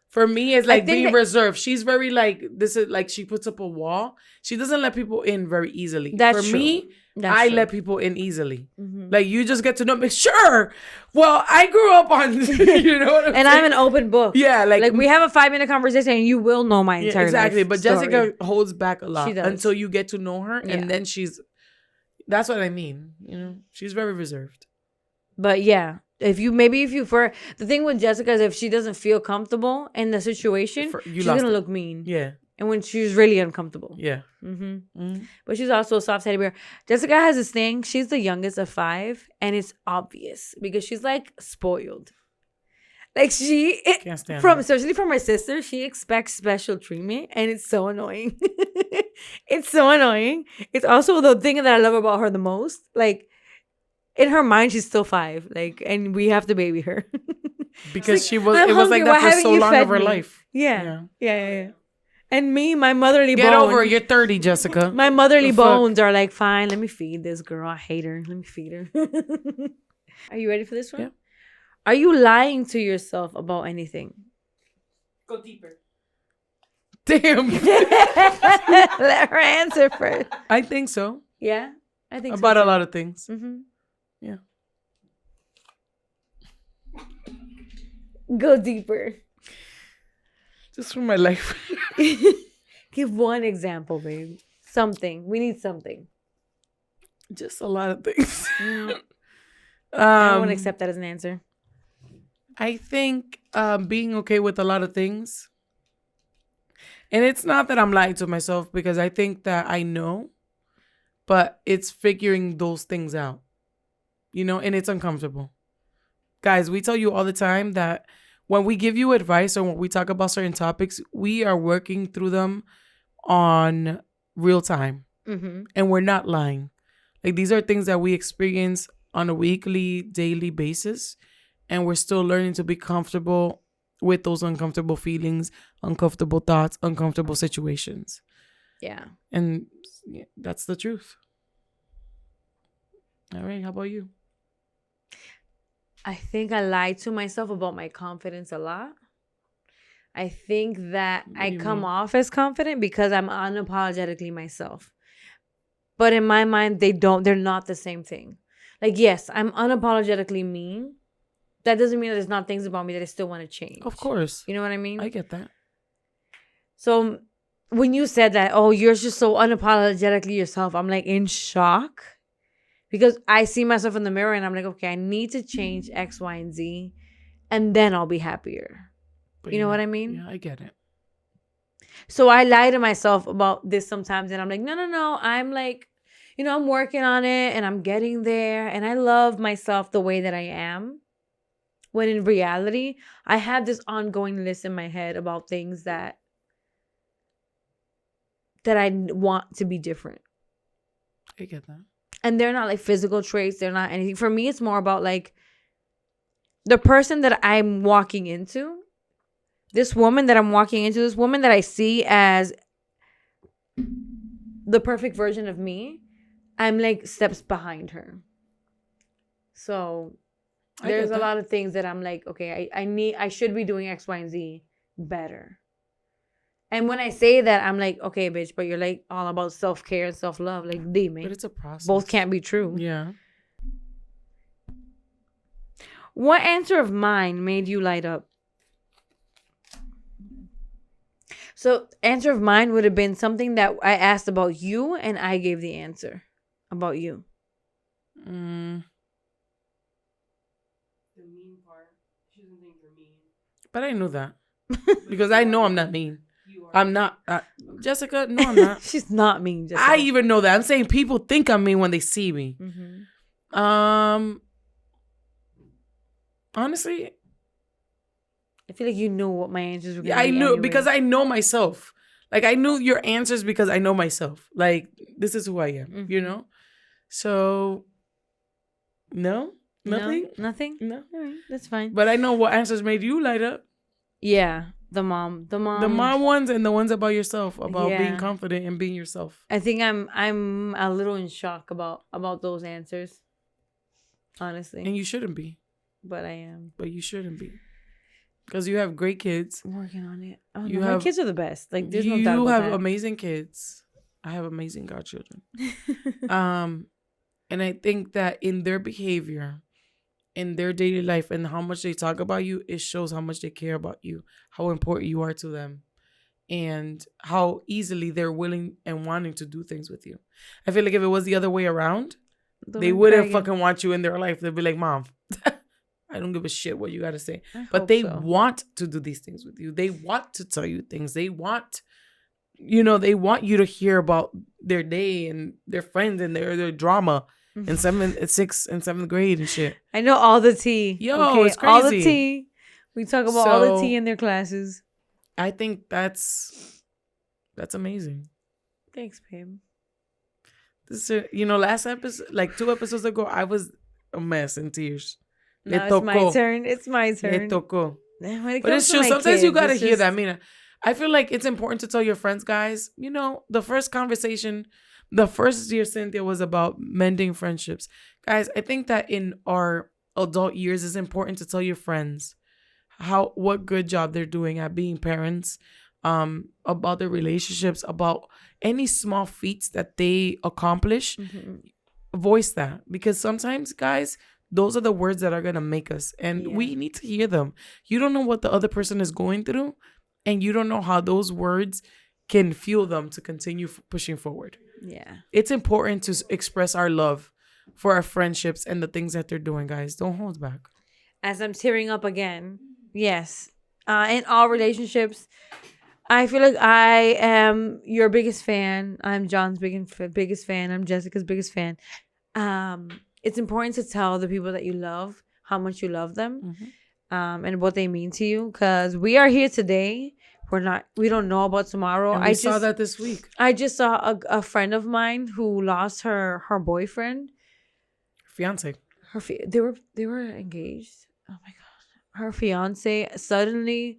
For me, it's like being reserved. She's very like, this is like, she puts up a wall. She doesn't let people in very easily. That's For true. me, That's I true. let people in easily. Like, you just get to know me. Sure. Well, I grew up on, you know what I'm And saying? I'm an open book. Yeah, like we have a 5-minute conversation and you will know my entire exactly. life But story. Jessica holds back a lot She does. until you get to know her. Yeah. And then that's what I mean. You know, she's very reserved. But yeah, the thing with Jessica is if she doesn't feel comfortable in the situation, she's gonna look mean. Yeah. And when she's really uncomfortable. Yeah. But she's also a soft teddy bear. Jessica has this thing. She's the youngest of 5, and it's obvious because she's like spoiled. Like Can't stand her. especially from her sister, she expects special treatment, and it's so annoying. It's so annoying. It's also the thing that I love about her the most. Like, in her mind, she's still 5. Like, and we have to baby her Because like, "I'm it was like hungry. Why that for haven't so you long fed of her me?" life. Yeah. And me, my motherly Get bone. over it. You're 30, Jessica. My motherly The fuck? bones are like, fine, let me feed this girl. I hate her. Let me feed her. Are you ready for this one? Yeah. Are you lying to yourself about anything? Go deeper. Damn. Let her answer first. I think so. Yeah, I think About so a lot of things. Mm-hmm. Yeah. Go deeper. Just from my life. Give one example, babe. Something. We need something. Just a lot of things. I don't want to accept that as an answer. I think being okay with a lot of things. And it's not that I'm lying to myself because I think that I know, but it's figuring those things out, you know, and it's uncomfortable. Guys, we tell you all the time that when we give you advice or when we talk about certain topics, we are working through them on real time Mm-hmm. and we're not lying. Like, these are things that we experience on a weekly, daily basis, and we're still learning to be comfortable with those uncomfortable feelings, uncomfortable thoughts, uncomfortable situations. Yeah. And that's the truth. All right, how about you? I think I lied to myself about my confidence a lot. I think that What do I you come mean? off as confident because I'm unapologetically myself. But in my mind, they're not the same thing. Like, yes, I'm unapologetically me. That doesn't mean that there's not things about me that I still want to change. Of course. You know what I mean? I get that. So when you said that, oh, you're just so unapologetically yourself, I'm like in shock. Because I see myself in the mirror and I'm like, okay, I need to change X, Y, and Z. And then I'll be happier. But You know yeah, what I mean? Yeah, I get it. So I lie to myself about this sometimes. And I'm like, no. I'm like, I'm working on it and I'm getting there. And I love myself the way that I am. When in reality, I have this ongoing list in my head about things that I want to be different. I get that. And they're not like physical traits. They're not anything. For me, it's more about like the person that I'm walking into. This woman that I'm walking into, this woman that I see as the perfect version of me, I'm like steps behind her. So there's a lot of things that I'm like, okay, I should be doing X, Y, and Z better. And when I say that, I'm like, okay, bitch, but you're like all about self-care and self-love. Like, dime. But it's a process. Both can't be true. Yeah. What answer of mine made you light up? So, answer of mine would have been something that I asked about you, and I gave the answer about you. The mean part. She doesn't think you're mean. But I knew that. Because I know I'm not mean. You are. I'm not. Jessica, no, I'm not. She's not mean. Just I even know that. I'm saying people think I'm mean when they see me. Mm-hmm. Honestly, I feel like you knew what my answers were going to I be. knew anyway. because I know myself. Like, I knew your answers because I know myself. Like, this is who I am, you know? So, no, Nothing? No? Nothing? No. All right, that's fine. But I know what answers made you light up. Yeah, the mom. The mom ones and the ones about yourself, about being Yeah. confident and being yourself. I think I'm a little in shock about those answers. Honestly. And you shouldn't be. But I am. But you shouldn't be. Because you have great kids. I'm working on it. Oh, You no, have- my kids are the best. Like there's no doubt You about have that. amazing kids. I have amazing godchildren. And I think that in their behavior, in their daily life, and how much they talk about you, it shows how much they care about you, how important you are to them, and how easily they're willing and wanting to do things with you. I feel like if it was the other way around, they wouldn't fucking want you in their life. They'd be like, Mom, I don't give a shit what you got to say. But they want to do these things with you. They want to tell you things. They want, they want you to hear about their day and their friends and their drama in 6th and 7th grade and shit. I know all the tea. Yo, it's All the crazy. tea. We talk about all the So- tea in their classes. I think that's amazing. Thanks, babe. This, last episode, like 2 episodes ago, I was a mess in tears. Now it's my turn. It's my Le turn. tocó. When it But comes it's to true. my Sometimes you kids, gotta it's hear that. I just- mean, I feel like it's important to tell your friends, guys. The first conversation, the first year Cynthia was about mending friendships. Guys, I think that in our adult years, it's important to tell your friends what good job they're doing at being parents, about their relationships, about any small feats that they accomplish. Mhm. Voice that, because sometimes, guys, those are the words that are going to make us, and we need to hear them. You don't know what the other person is going through, and you don't know how those words can fuel them to continue pushing forward. Yeah. It's important to express our love for our friendships and the things that they're doing, guys. Don't hold back. As I'm tearing up again, yes. In all relationships, I feel like I am your biggest fan. I'm John's biggest fan. I'm Jessica's biggest fan. It's important to tell the people that you love how much you love them, and what they mean to you. Because we are here today. We don't know about tomorrow. And we saw that this week. I just saw a friend of mine who lost her boyfriend. Fiance. They were engaged. Oh my god. Her fiance, suddenly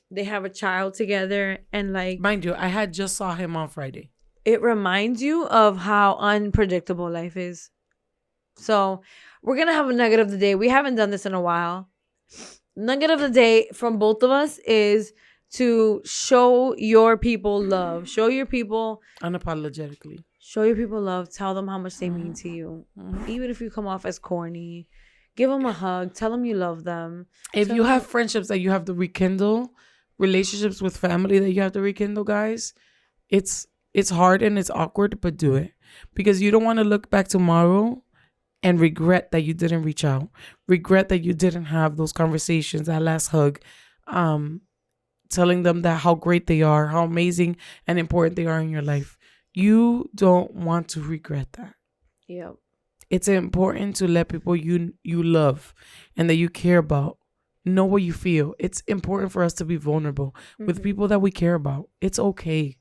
they have a child together, and like, Mind you, I had just saw him on Friday. it reminds you of how unpredictable life is. So we're gonna have a nugget of the day. We haven't done this in a while. Nugget of the day from both of us is to show your people love. Show your people Unapologetically. love. Tell them how much they mean to you. Even if you come off as corny, give them a hug. Tell them you love them. If you have friendships that you have to rekindle, relationships with family that you have to rekindle, guys, it's hard and it's awkward, but do it. Because you don't want to look back tomorrow and regret that you didn't reach out. Regret that you didn't have those conversations, that last hug, telling them that how great they are, how amazing and important they are in your life. You don't want to regret that. Yep. It's important to let people you love and that you care about know what you feel. It's important for us to be vulnerable with people that we care about. It's okay.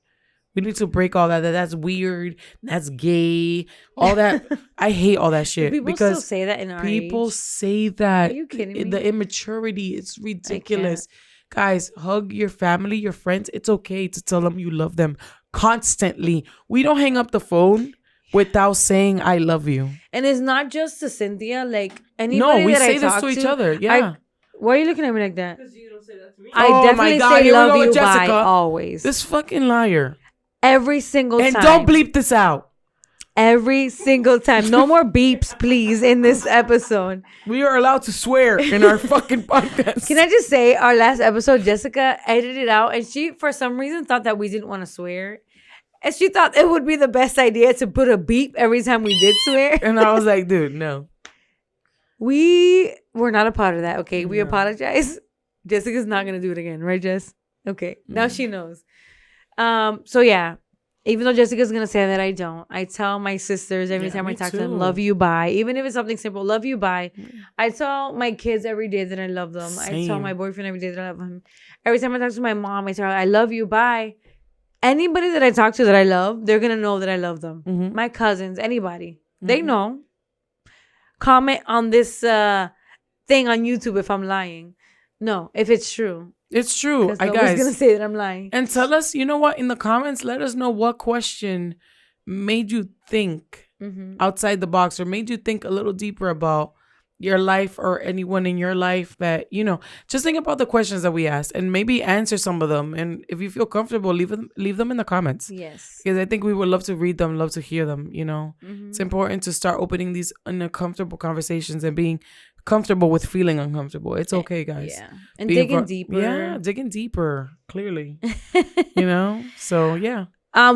We need to break all that. That's weird. That's gay. All that. I hate all that shit. People because still say that in our people age. say that. Are you kidding me? The immaturity. It's ridiculous. Guys, hug your family, your friends. It's okay to tell them you love them constantly. We don't hang up the phone without saying I love you. And it's not just to Cynthia. Like anybody No, we that say I this talk to each other. Yeah. Why are you looking at me like that? Because you don't say that to me. I Oh my definitely God, say here we go love with you by Jessica. always. This fucking liar. Every single And time. don't bleep this out. Every single time. No more beeps, please, in this episode. We are allowed to swear in our fucking podcast. Can I just say, our last episode, Jessica edited it out, and she, for some reason, thought that we didn't want to swear. And she thought it would be the best idea to put a beep every time we did swear. And I was like, dude, no. We were not a part of that, okay? We No. apologize. Jessica's not going to do it again, right, Jess? Okay, now she knows. So, yeah. Even though Jessica's going to say that, I don't. I tell my sisters every Yeah, time I me talk to them, too. love you, bye. Even if it's something simple, love you, bye. I tell my kids every day that I love them. I tell Same. my boyfriend every day that I love him. Every time I talk to my mom, I tell her, I love you, bye. Anybody that I talk to that I love, they're going to know that I love them. Mhm. My cousins, anybody. They know. comment on this thing on YouTube if I'm lying. No, if it's true. It's true. Because nobody's Guys, going to say that I'm lying. and tell us, you know what, in the comments, let us know what question made you think outside the box or made you think a little deeper about your life or anyone in your life that, you know, just think about the questions that we asked and maybe answer some of them. And if you feel comfortable, leave them in the comments. Yes. Because I think we would love to read them, love to hear them, you know. It's important to start opening these uncomfortable conversations and being comfortable with feeling uncomfortable. It's okay, guys. Yeah. And digging deeper. Yeah, digging deeper, clearly. You know? So, yeah.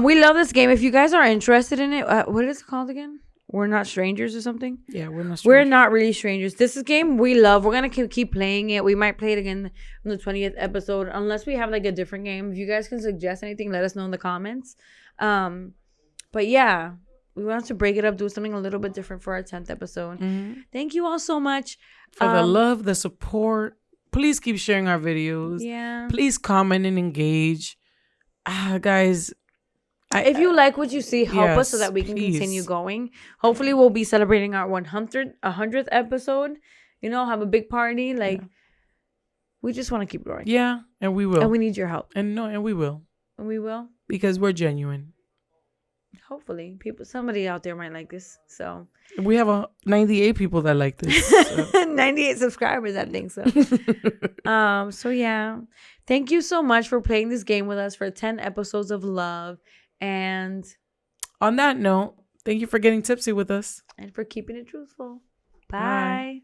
We love this game. If you guys are interested in it, what is it called again? We're Not Strangers or something? Yeah, we're not strangers. We're not really strangers. This is a game we love. We're going to keep playing it. We might play it again on the 20th episode unless we have like a different game. If you guys can suggest anything, let us know in the comments. But yeah, we want to break it up, do something a little bit different for our 10th episode. Thank you all so much. For the love, the support. Please keep sharing our videos. Yeah. Please comment and engage. Guys, if you like what you see, help us so Yes, that we can please. continue going. Hopefully, we'll be celebrating our 100th episode. You know, have a big party. Like, we just want to keep growing. yeah, and we will. And we need your help. And we will. And we will. Because we're genuine. Hopefully, somebody out there might like this. So We have 98 people that like this. So. 98 subscribers, I think so. So yeah, thank you so much for playing this game with us for 10 episodes of love, and On that note, thank you for getting tipsy with us. for keeping it truthful. Bye. Bye.